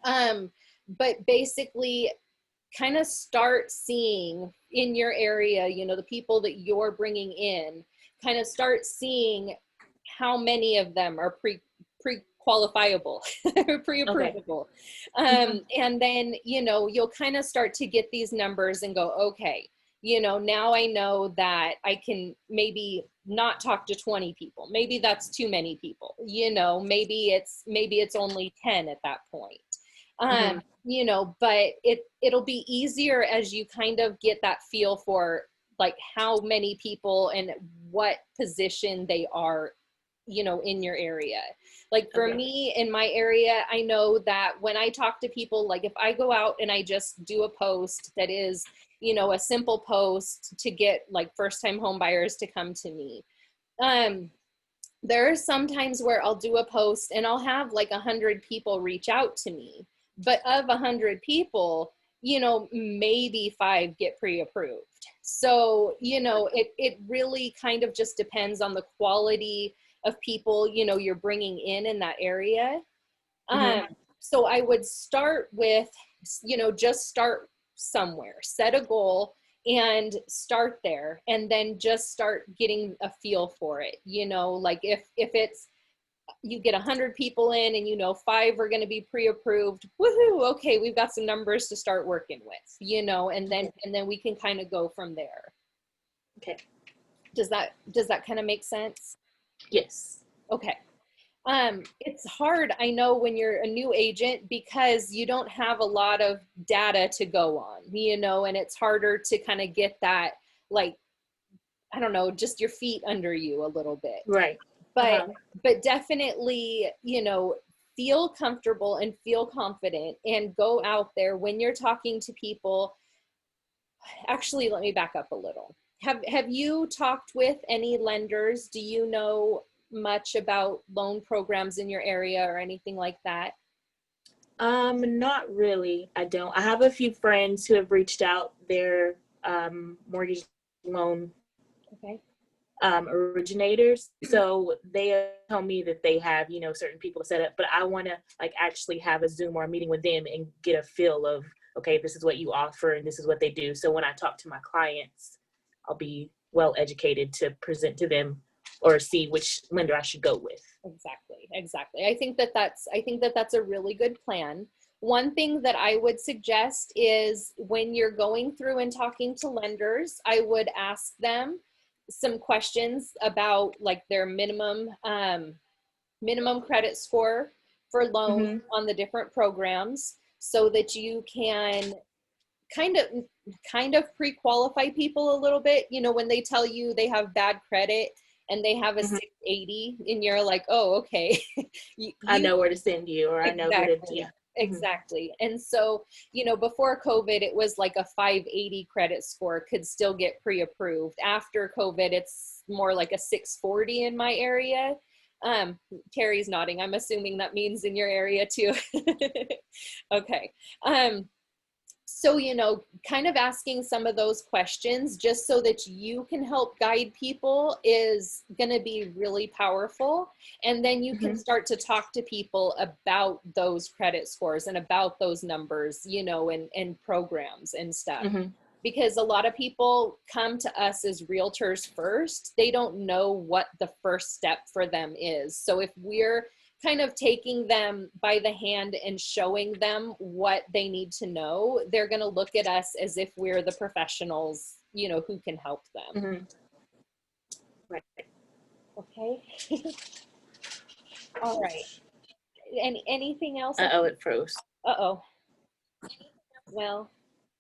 But basically, kind of start seeing in your area, you know, the people that you're bringing in, kind of start seeing how many of them are pre-qualifiable, pre-approvable. And then, you know, you'll kind of start to get these numbers and go, okay, you know, now I know that I can maybe not talk to 20 people. Maybe that's too many people, you know, maybe it's only 10 at that point. You know, but it'll be easier as you kind of get that feel for like how many people and what position they are, you know, in your area. Like for me in my area, I know that when I talk to people, like if I go out and I just do a post that is, you know, a simple post to get like first time home buyers to come to me. There are some times where I'll do a post and I'll have like 100 people reach out to me. But of 100 people, you know, maybe 5 get pre-approved. So, you know, it really kind of just depends on the quality of people, you know, you're bringing in that area. So I would start with, you know, just start somewhere, set a goal and start there, and then just start getting a feel for it. You know, like if it's, you get 100 people in and you know 5 are going to be pre-approved, woohoo, okay, we've got some numbers to start working with, you know, and then we can kind of go from there. Okay. Does that kind of make sense? Yes. Okay. It's hard, I know, when you're a new agent, because you don't have a lot of data to go on, you know, and it's harder to kind of get that, like, I don't know, just your feet under you a little bit. Right. But definitely, you know, feel comfortable and feel confident and go out there when you're talking to people. Actually, let me back up a little. Have you talked with any lenders? Do you know much about loan programs in your area or anything like that? Not really. I don't. I have a few friends who have reached out. Their mortgage loan Okay. Originators. So they tell me that they have, you know, certain people to set up, but I want to like actually have a Zoom or a meeting with them and get a feel of, okay, this is what you offer and this is what they do. So when I talk to my clients, I'll be well educated to present to them or see which lender I should go with. Exactly. I think that that's a really good plan. One thing that I would suggest is when you're going through and talking to lenders, I would ask them some questions about like their minimum credit score for loans on the different programs, so that you can kind of pre-qualify people a little bit. You know, when they tell you they have bad credit and they have a 680 and you're like, oh, okay. I know where to send you, or I know who to, yeah. Exactly. And so, you know, before COVID, it was like a 580 credit score could still get pre-approved. After COVID, it's more like a 640 in my area. Terry's nodding. I'm assuming that means in your area too. Okay. So, kind of asking some of those questions just so that you can help guide people is going to be really powerful. And then you can start to talk to people about those credit scores and about those numbers, and programs and stuff. Because a lot of people come to us as realtors first. They don't know what the first step for them is. So if we're kind of taking them by the hand and showing them what they need to know, they're going to look at us as if we're the professionals, who can help them. Right. Okay. All right. And anything else? Uh-oh, it froze. Uh-oh. Well,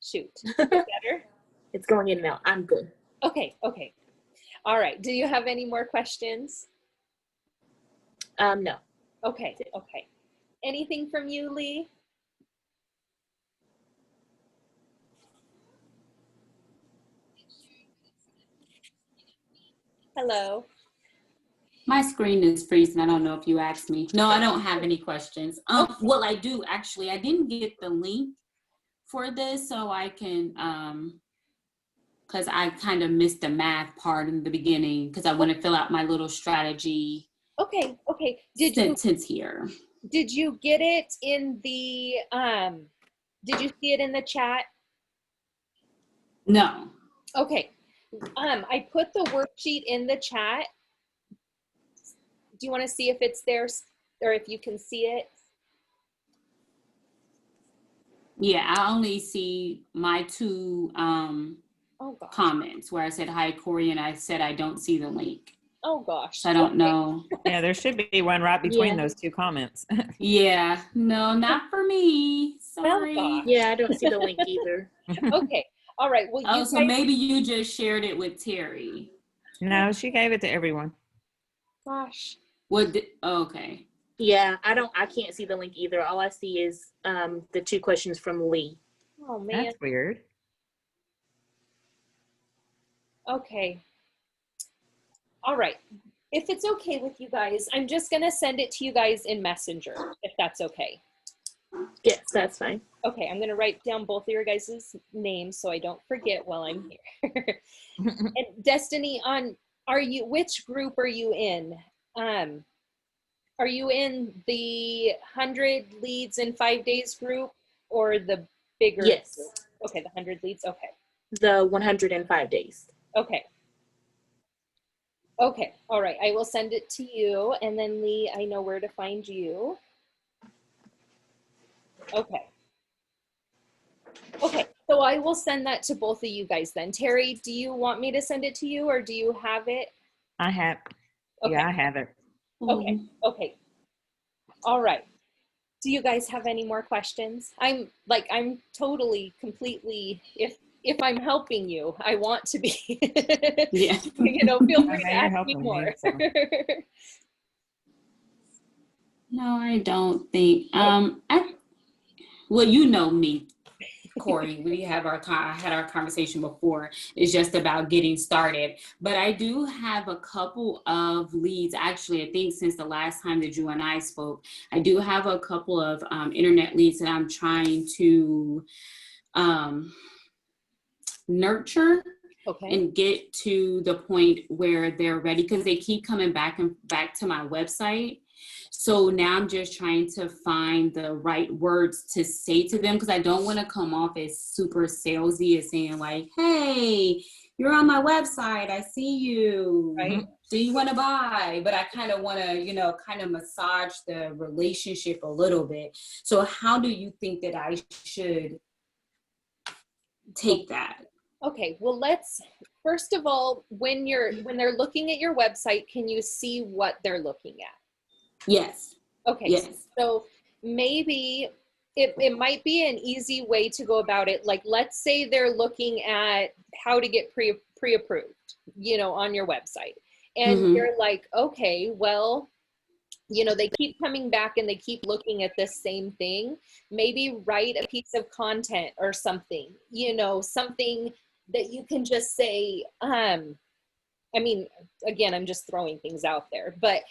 shoot. Better? It's going in and out. I'm good. Okay. All right. Do you have any more questions? No. Okay. Anything from you, Lee? Hello. My screen is freezing. I don't know if you asked me. No, I don't have any questions. Well, I do actually. I didn't get the link for this, so I can, because I kind of missed the math part in the beginning because I want to fill out my little strategy. Okay. Sentence here. Did you get it in the did you see it in the chat? No. Okay. I put the worksheet in the chat. Do you want to see if it's there or if you can see it? Yeah, I only see my two Oh gosh. comments where I said hi Corey and I said I don't see the link. Oh gosh. So I don't know. Yeah, there should be one right between Yeah. those two comments. Yeah, no, not for me. Sorry. gosh. Yeah, I don't see the link either. Okay. All right. Well, Oh, you so guys, maybe you just shared it with Terry. No, she gave it to everyone. gosh. Okay. Yeah, I can't see the link either. All I see is the two questions from Lee. Oh man. That's weird. Okay. All right. If it's okay with you guys, I'm just going to send it to you guys in Messenger, if that's okay. Yes, that's fine. Okay, I'm going to write down both of your guys' names so I don't forget while I'm here. And Destiny, which group are you in? Are you in the 100 leads in 5 days group or the bigger? Yes. Group? Okay, the 100 leads. Okay. The 105 days. Okay. Okay. All right. I will send it to you. And then Lee, I know where to find you. Okay. Okay. So I will send that to both of you guys then. Terry, do you want me to send it to you or do you have it? I have. Okay. Yeah, I have it. Okay. Okay. All right. Do you guys have any more questions? I'm totally, completely, if I'm helping you, I want to be, Yeah. feel free Okay, to you're ask me helping me, more. so. No, I don't think. Well, you know me, Corey. We have had our conversation before. It's just about getting started. But I do have a couple of leads. Actually, I think since the last time that you and I spoke, I do have a couple of internet leads that I'm trying to nurture. Okay. And get to the point where they're ready because they keep coming back to my website. So now I'm just trying to find the right words to say to them because I don't want to come off as super salesy as saying like, hey, you're on my website. I see you. Right. Do you want to buy? But I kind of want to, kind of massage the relationship a little bit. So how do you think that I should take that? Okay, well, first of all, when they're looking at your website, can you see what they're looking at? Yes. Okay, Yes. so maybe it might be an easy way to go about it. Like, let's say they're looking at how to get pre-approved, on your website. And you're like, okay, well, they keep coming back and they keep looking at this same thing. Maybe write a piece of content or something, something that you can just say, again, I'm just throwing things out there, but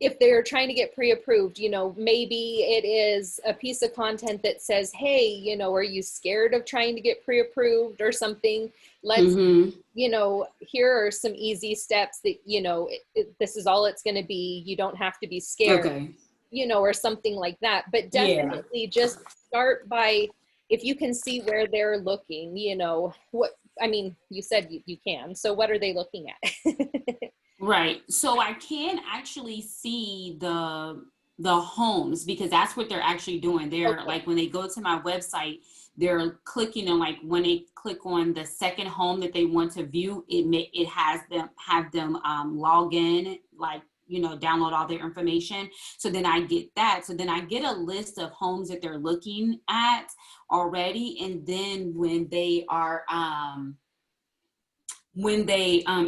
if they're trying to get pre-approved, you know, maybe it is a piece of content that says, hey, you know, are you scared of trying to get pre-approved or something? Let's, you know, here are some easy steps that, you know, this is all it's going to be. You don't have to be scared, Okay. you know, or something like that. But Yeah. definitely just start by, if you can see where they're looking, you know, what, I mean, you said you can. So what are they looking at? Right. So I can actually see the homes, because that's what they're actually doing. They're Okay. like, when they go to my website, they're clicking on, like, when they click on the second home that they want to view, it has them log in, like, you know, download all their information. So then I get that. So then I get a list of homes that they're looking at already. And then when they are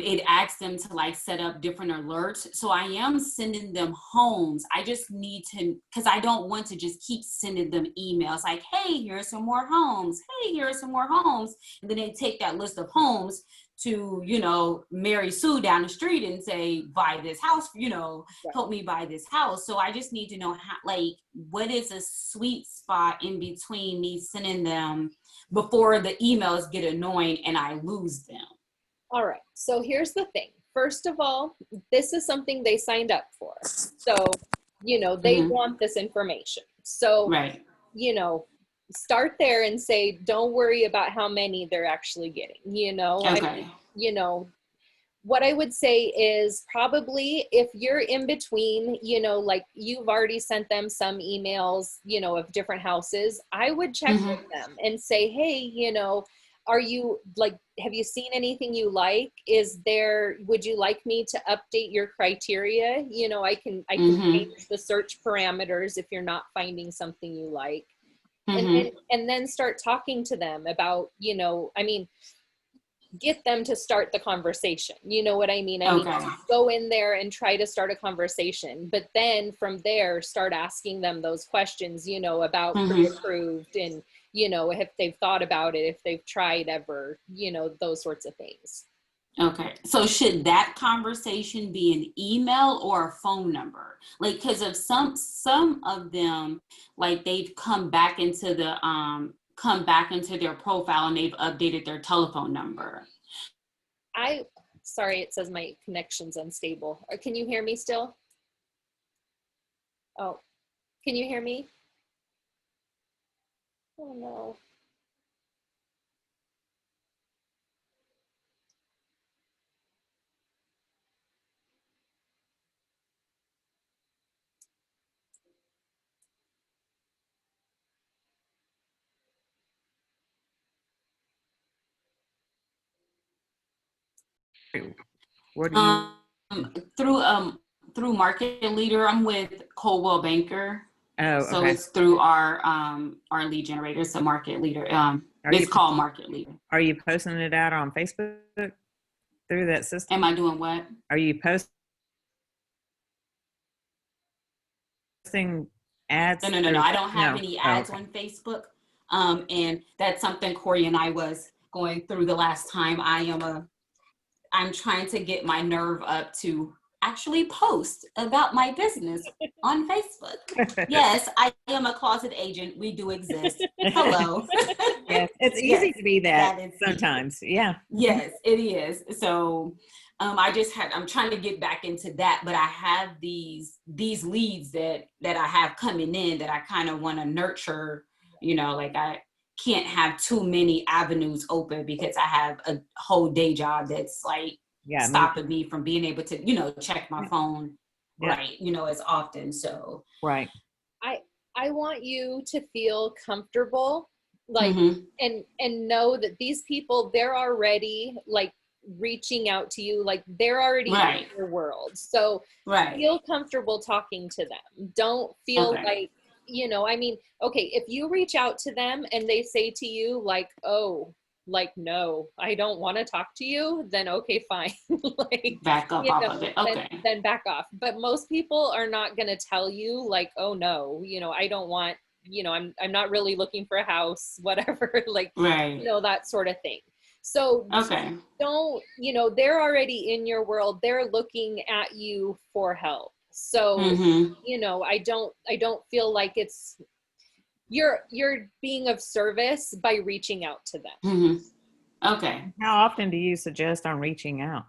it asks them to, like, set up different alerts. So I am sending them homes. I just need to, because I don't want to just keep sending them emails like, hey, here's some more homes, hey, here are some more homes, and then they take that list of homes to, you know, Mary Sue down the street and say, buy this house, you know, help me buy this house. So I just need to know how, like, what is a sweet spot in between me sending them before the emails get annoying and I lose them. All right. So here's the thing. First of all, this is something they signed up for. So, you know, they want this information. So, Right. you know, start there and say, don't worry about how many they're actually getting, you know. Okay. I mean, you know, what I would say is probably if you're in between, you know, like you've already sent them some emails, you know, of different houses, I would check with them and say, hey, you know, are you like, have you seen anything you like? Would you like me to update your criteria? You know, I can change the search parameters if you're not finding something you like. And then start talking to them about, you know, I mean, get them to start the conversation. You know what I mean? I mean, go in there and try to start a conversation, but then from there, start asking them those questions, you know, about pre-approved and, you know, if they've thought about it, if they've tried ever, you know, those sorts of things. Okay. So should that conversation be an email or a phone number? Like, because of some of them, like, they've come back into their profile and they've updated their telephone number. Sorry, it says my connection's unstable. Can you hear me still? Oh, can you hear me? Oh no. What do you? Through Market Leader, I'm with Coldwell Banker. Oh, So okay. it's through our lead generator. It's a Market Leader. It's called Market Leader. Are you posting it out on Facebook through that system? Am I doing what? Are you posting ads? No. I don't have any ads on Facebook. And that's something Corey and I was going through the last time. I'm trying to get my nerve up to actually post about my business on Facebook. Yes, I am a closet agent. We do exist. Hello. Yes, it's easy to be that sometimes. Yeah. Yes, it is. So I'm trying to get back into that, but I have these leads that I have coming in that I kind of want to nurture, you know, like I can't have too many avenues open because I have a whole day job that's like stopping me from being able to, you know, check my phone right, you know, as often. So right. I want you to feel comfortable, like, and know that these people, they're already like reaching out to you, like they're already in your world. So feel comfortable talking to them. Don't feel like, you know, I mean, okay, if you reach out to them and they say to you like, oh, like, no, I don't want to talk to you, then okay, fine. Like, back up off of it. Okay. Then back off. But most people are not going to tell you like, oh no, you know, I don't want, you know, I'm not really looking for a house, whatever, like, you know, that sort of thing. So don't, you know, they're already in your world. They're looking at you for help. So, Mhm. you know, I don't feel like it's, you're being of service by reaching out to them. Mhm. Okay. How often do you suggest on reaching out?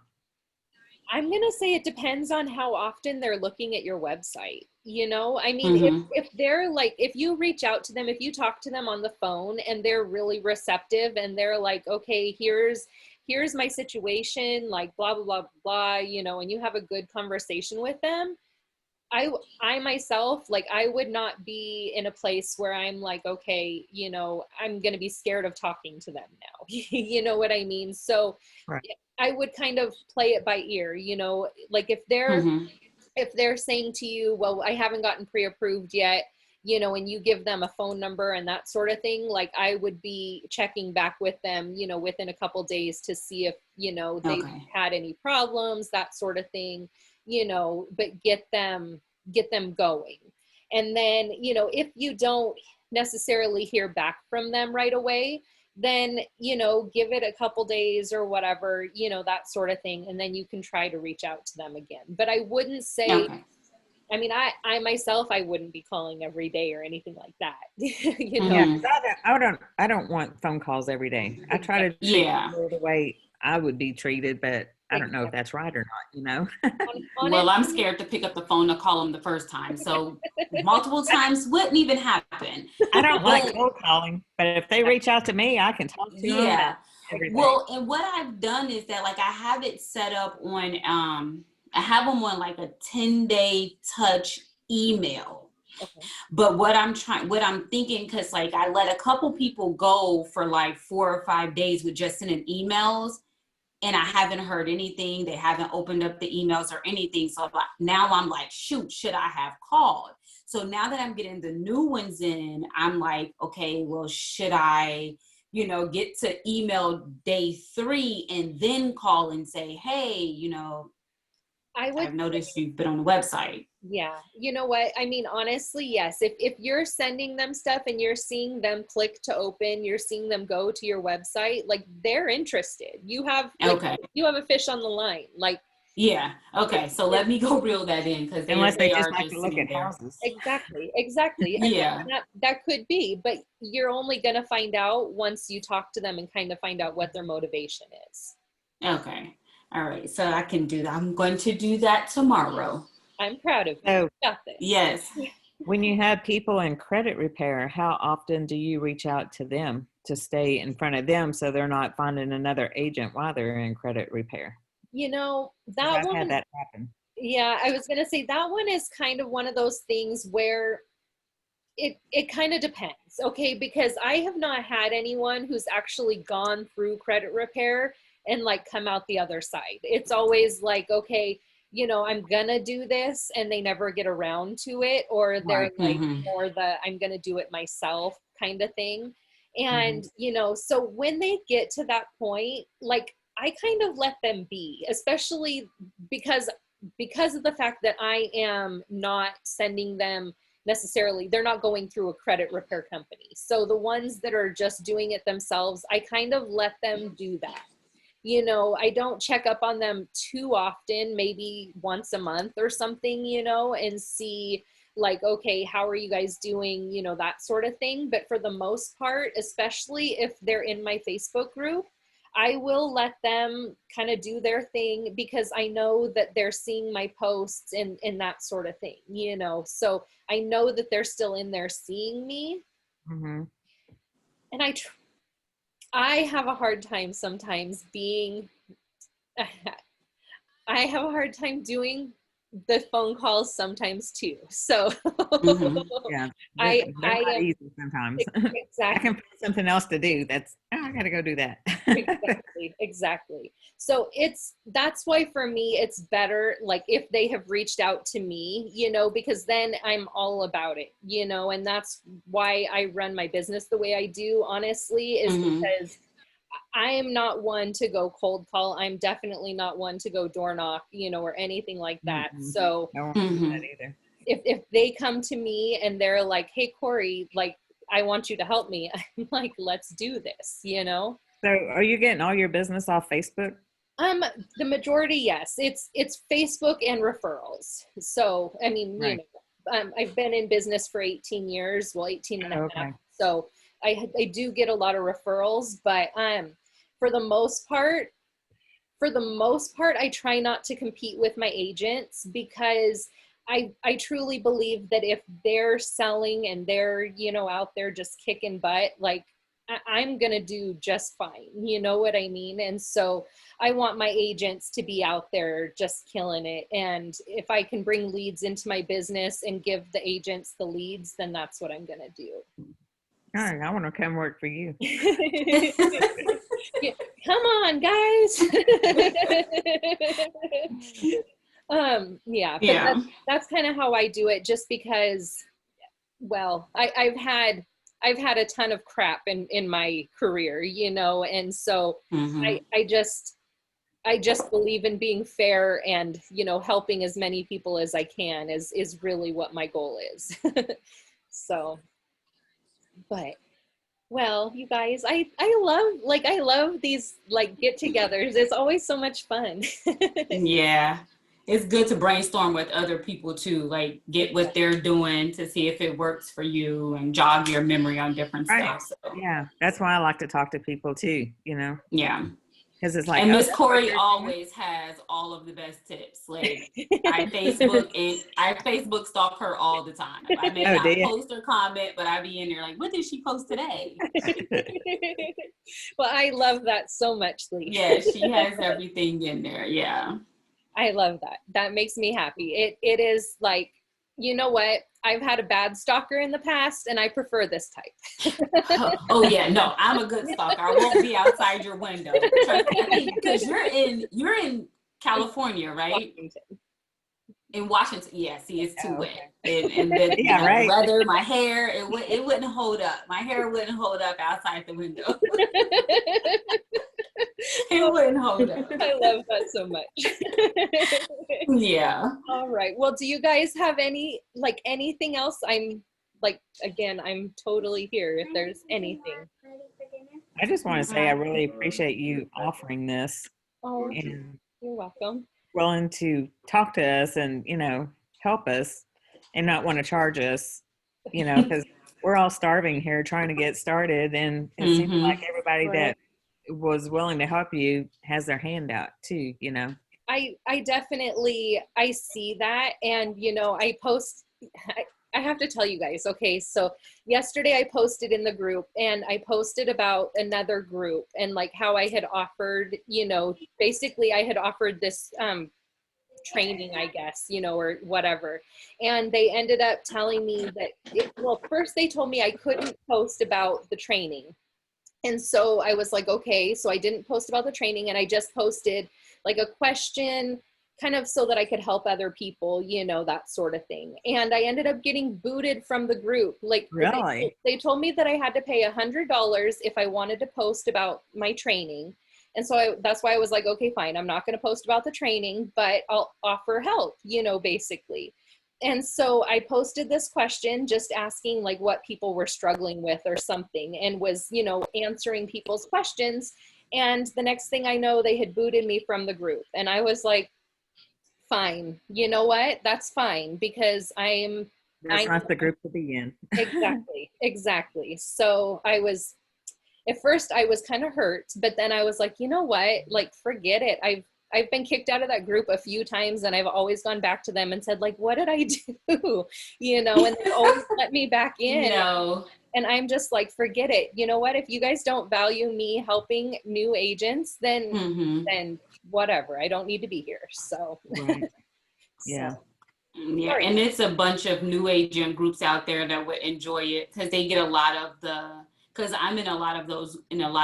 I'm going to say it depends on how often they're looking at your website. You know, I mean, Mhm. if they're like, if you reach out to them, if you talk to them on the phone and they're really receptive and they're like, okay, here's my situation, like blah, blah, blah, blah, you know, and you have a good conversation with them, I myself, like, I would not be in a place where I'm like, okay, you know, I'm going to be scared of talking to them now. You know what I mean? So Right. I would kind of play it by ear, you know, like Mhm. if they're saying to you, well, I haven't gotten pre-approved yet, you know, and you give them a phone number and that sort of thing, like I would be checking back with them, you know, within a couple days to see if, you know, they've Okay. had any problems, that sort of thing, you know, but get them going. And then, you know, if you don't necessarily hear back from them right away, then, you know, give it a couple days or whatever, you know, that sort of thing. And then you can try to reach out to them again. But I wouldn't say, Okay. I mean, I myself, I wouldn't be calling every day or anything like that. You know, Yeah, Mhm. 'cause I don't want phone calls every day. I try to treat Yeah. people the way I would be treated, but I don't know if exactly. that's right or not, you know? Well, I'm Honestly, scared to pick up the phone to call them the first time. So multiple times wouldn't even happen. I don't like But cold calling, but if they reach out to me, I can talk to them and yeah. everything. Well, and what I've done is that like I have it set up on I have them on like a 10-day touch email. okay. But what I'm thinking, because like I let a couple people go for like 4 or 5 days with just sending emails, and I haven't heard anything. They haven't opened up the emails or anything. So like, now I'm like, shoot, should I have called? So now that I'm getting the new ones in, I'm like, okay, well, should I, get to email day 3 and then call and say, hey, I would I've noticed you've been on the website. Yeah, you know what? I mean, honestly, yes. If you're sending them stuff and you're seeing them click to open, you're seeing them go to your website, like they're interested. Okay. You have a fish on the line. Like Yeah. Okay. So it, let me go reel that in because Unless they they just are like to just look sitting at there. houses. exactly. And Yeah. that could be, but you're only gonna find out once you talk to them and kind of find out what their motivation is. Okay. All right. So I can do that. I'm going to do that tomorrow. I'm proud of you. So You got this. Yes. when you have people in credit repair, how often do you reach out to them to stay in front of them so they're not finding another agent while they're in credit repair? You know, Because that I've had one, that happen. yeah, I was gonna say that one is kind of one of those things where it kind of depends, okay, because I have not had anyone who's actually gone through credit repair and like come out the other side. It's always like, okay, you know, I'm gonna do this and they never get around to it, or they're Right. like Mm-hmm. more the I'm gonna do it myself kind of thing. Mm-hmm. And you know, so when they get to that point, like I kind of let them be, especially because of the fact that I am not sending them necessarily, they're not going through a credit repair company. So the ones that are just doing it themselves, I kind of let them do that. You know, I don't check up on them too often, maybe once a month or something, you know, and see like, okay, how are you guys doing, you know, that sort of thing. But for the most part, especially if they're in my Facebook group, I will let them kind of do their thing because I know that they're seeing my posts and that sort of thing, you know. So I know that they're still in there seeing me. Mm-hmm. And I have a hard time sometimes being, I have a hard time doing the phone calls sometimes too. So Mm-hmm. Yeah, I they're not am easy sometimes. I exactly. can find something else to do. I got to go do that. Exactly. So that's why for me it's better like if they have reached out to me, you know, because then I'm all about it, you know, and that's why I run my business the way I do, honestly, is Mm-hmm. because I am not one to go cold call. I'm definitely not one to go door knock, you know, or anything like that. Mm-mm. So I won't do that Mm-hmm. either. if they come to me and they're like, hey Corey, like I want you to help me, I'm like, let's do this, you know. So are you getting all your business off Facebook? The majority, yes. It's Facebook and referrals. So, I mean, Right. I've been in business for 18 years, well, 18 and a Oh, half. okay. So I do get a lot of referrals, but for the most part, I try not to compete with my agents because I truly believe that if they're selling and they're, out there just kicking butt, like I'm going to do just fine. You know what I mean? And so I want my agents to be out there just killing it. And if I can bring leads into my business and give the agents the leads, then that's what I'm going to do. All right, I want to come work for you. Yeah, come on, guys. Yeah, but Yeah. that's kind of how I do it, just because, well, I've had a ton of crap in my career, and so Mhm. I just believe in being fair and, helping as many people as I can is really what my goal is. So, but well, you guys, I love these like get-togethers. It's always so much fun. Yeah. It's good to brainstorm with other people too, like get what they're doing to see if it works for you and jog your memory on different Right. stuff. So, Yeah, that's why I like to talk to people too, yeah. because it's like, And oh, Miss that's what Corey they're doing. always has all of the best tips. Like I Facebook stalk her all the time. I may Oh, do not you? post or comment, but I be in there like, what did she post today? Well, I love that so much, Lee. Yeah, she has everything in there. Yeah. I love that. That makes me happy. It is like, you know what? I've had a bad stalker in the past, and I prefer this type. Oh yeah, no, I'm a good stalker. I won't be outside your window. Trust me. I think because you're in California, right? Washington. In Washington, yeah. See, it's too Oh, wet, and the, Yeah, right. the weather, my hair, it wouldn't hold up. My hair wouldn't hold up outside the window. It wouldn't hold up. I love that so much. Yeah. All right. Well, do you guys have anything else? I'm I'm totally here if there's anything. I just want to say I really appreciate you offering this Oh, and you're welcome. willing to talk to us and, help us and not want to charge us, because we're all starving here trying to get started. And it seems like everybody that was willing to help you has their hand out too, I definitely, I see that. And, I have to tell you guys, okay, so yesterday I posted in the group and I posted about another group and like how I had offered, basically I had offered this training, I guess, or whatever. And they ended up telling me that, first they told me I couldn't post about the training. And so I was like, okay, so I didn't post about the training and I just posted like a question kind of so that I could help other people, that sort of thing. And I ended up getting booted from the group. Like Really? they told me that I had to pay $100 if I wanted to post about my training. And so that's why I was like, okay, fine. I'm not going to post about the training, but I'll offer help, basically. And so I posted this question just asking like what people were struggling with or something and was, answering people's questions. And the next thing I know, they had booted me from the group. And I was like, fine, you know what? That's fine because That's not the group to be in. Exactly. So at first I was kind of hurt, but then I was like, you know what? Like, forget it. I've been kicked out of that group a few times and I've always gone back to them and said like, what did I do? And they've always let me back in. And I'm just like, forget it. You know what? If you guys don't value me helping new agents, then whatever. I don't need to be here. So, Right. Yeah. Yeah, and it's a bunch of new agent groups out there that would enjoy it because they get a lot of because I'm in a lot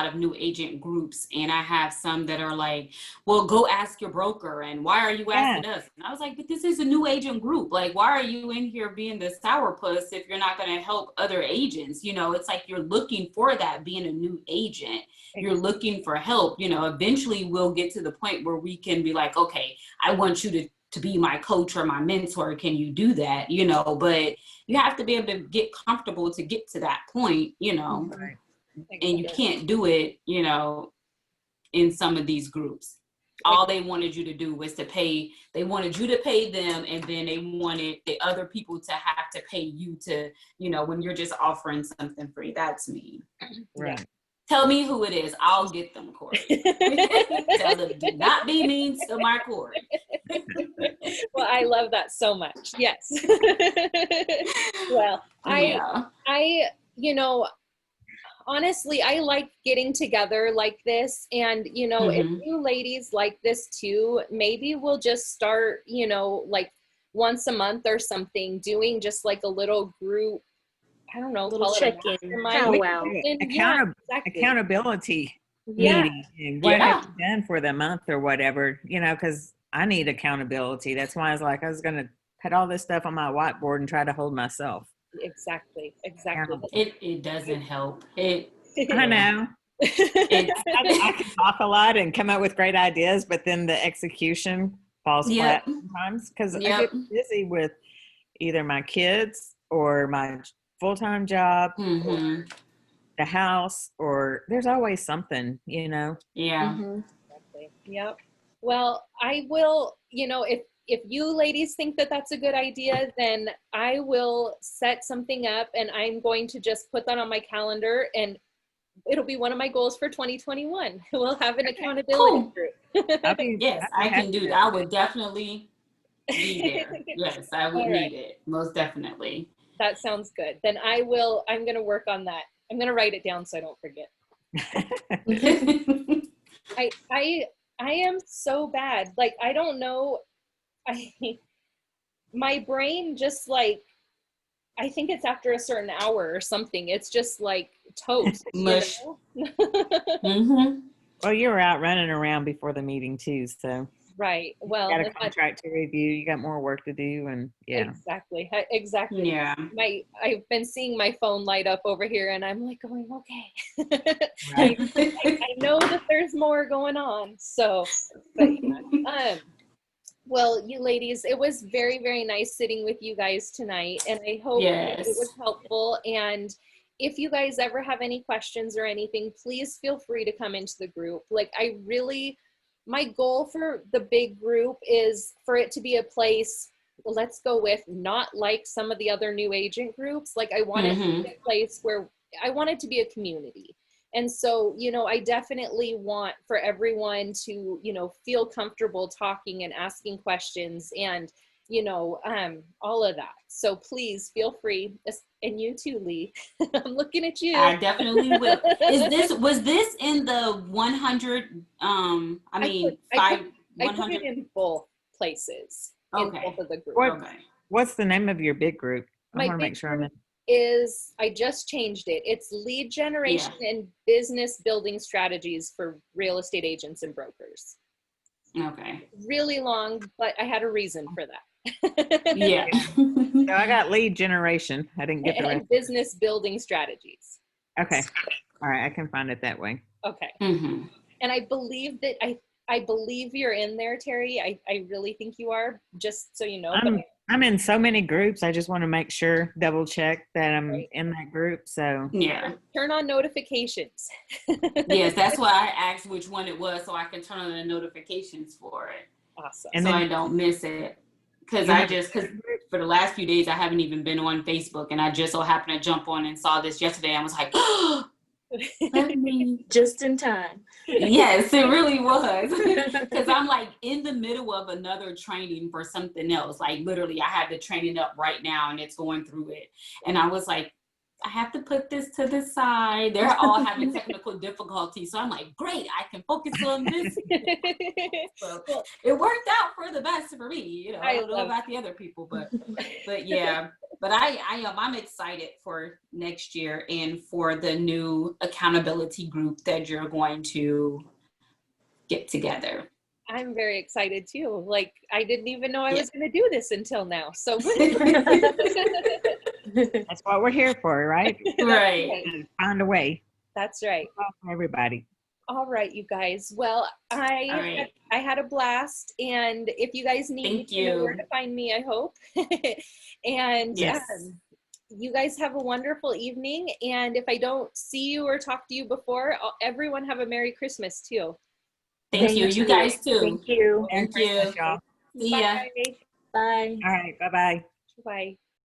of new agent groups, and I have some that are like, well, go ask your broker, and why are you asking us? And I was like, but this is a new agent group. Like, why are you in here being the sourpuss if you're not going to help other agents? It's like you're looking for that being a new agent. You're looking for help. Eventually we'll get to the point where we can be like, okay, I want you to be my coach or my mentor. Can you do that? But you have to be able to get comfortable to get to that point, Right. and you can't do it, in some of these groups. All they wanted you to do was to pay. They wanted you to pay them, and then they wanted the other people to have to pay you to, when you're just offering something free. That's mean. Right. Tell me who it is. I'll get them, Corey. Tell them, do not be mean to my Corey. Well, I love that so much. Yes. Well, Yeah. Honestly, I like getting together like this. And, if you ladies like this too, maybe we'll just start, like once a month or something, doing just like a little group, I don't know, Little call it a check-in, mastermind. powwow. Yeah, exactly. Accountability Yeah. meeting. And what Yeah. have you done for the month or whatever, because I need accountability. That's why I was going to put all this stuff on my whiteboard and try to hold myself. Exactly. It doesn't help. I know. I can talk a lot and come up with great ideas, but then the execution falls flat sometimes because I get busy with either my kids or my full-time job, or the house, or there's always something, Yeah. Exactly. Yep. Well, I will, if you ladies think that that's a good idea, then I will set something up, and I'm going to just put that on my calendar, and it'll be one of my goals for 2021. We'll have an accountability group. Yes, I can do that. I would definitely be there. Yes, I would need it. Most definitely. That sounds good. Then I'm going to work on that. I'm going to write it down so I don't forget. I am so bad. Like, I don't know. My brain just like, I think it's after a certain hour or something. It's just like toast. Mush. Well, you were out running around before the meeting too, so. Right. Well, you got a contract to review. You got more work to do, and Exactly. Yeah. I've been seeing my phone light up over here, and I'm like going, okay. Right. I know that there's more going on. So, but yeah. Well, you ladies, it was very, very nice sitting with you guys tonight, and I hope that it was helpful. And if you guys ever have any questions or anything, please feel free to come into the group. Like, my goal for the big group is for it to be a place, let's go with, not like some of the other new agent groups. Like, I want it to be a place where I want it to be a community. And so, I definitely want for everyone to, feel comfortable talking and asking questions and, all of that. So please feel free. And you too, Lee. I'm looking at you. I definitely will. Was this in the 100? I put it in both places. Okay. In both of the groups. What's the name of your big group? I want to make sure I'm in. I just changed it. It's lead generation and business building strategies for real estate agents and brokers. Okay. Really long, but I had a reason for that. Yeah. So I got lead generation. I didn't get the rest. And business building strategies. Okay. All right. I can find it that way. Okay. And I believe that I believe you're in there, Terry. I really think you are, just so you know. I'm in so many groups. I just want to make sure, double check that I'm in that group. So turn on notifications. Yes, that's why I asked which one it was, so I can turn on the notifications for it. Awesome. And so I don't miss it. Because for the last few days, I haven't even been on Facebook, and I just so happened to jump on and saw this yesterday. I was like, oh, just in time. Yes, it really was. Because I'm like in the middle of another training for something else. Like literally, I have the training up right now, and it's going through it. And I was like, I have to put this to the side. They're all having technical difficulties. So I'm like, great, I can focus on this. So it worked out for the best for me. I don't know about the other people, but yeah. But I'm excited for next year and for the new accountability group that you're going to get together. I'm very excited too. Like, I didn't even know I was going to do this until now. So that's what we're here for, right? Right. Find a way. That's right. For everybody. All right, you guys. Well, I had a blast, and if you guys need me, you know where to find me, I hope. And you guys have a wonderful evening. And if I don't see you or talk to you before, everyone have a Merry Christmas too. Thank you. You guys too. Thank you. Thank Merry you. Christmas, y'all. See ya. Bye. All right. Bye-bye. Bye.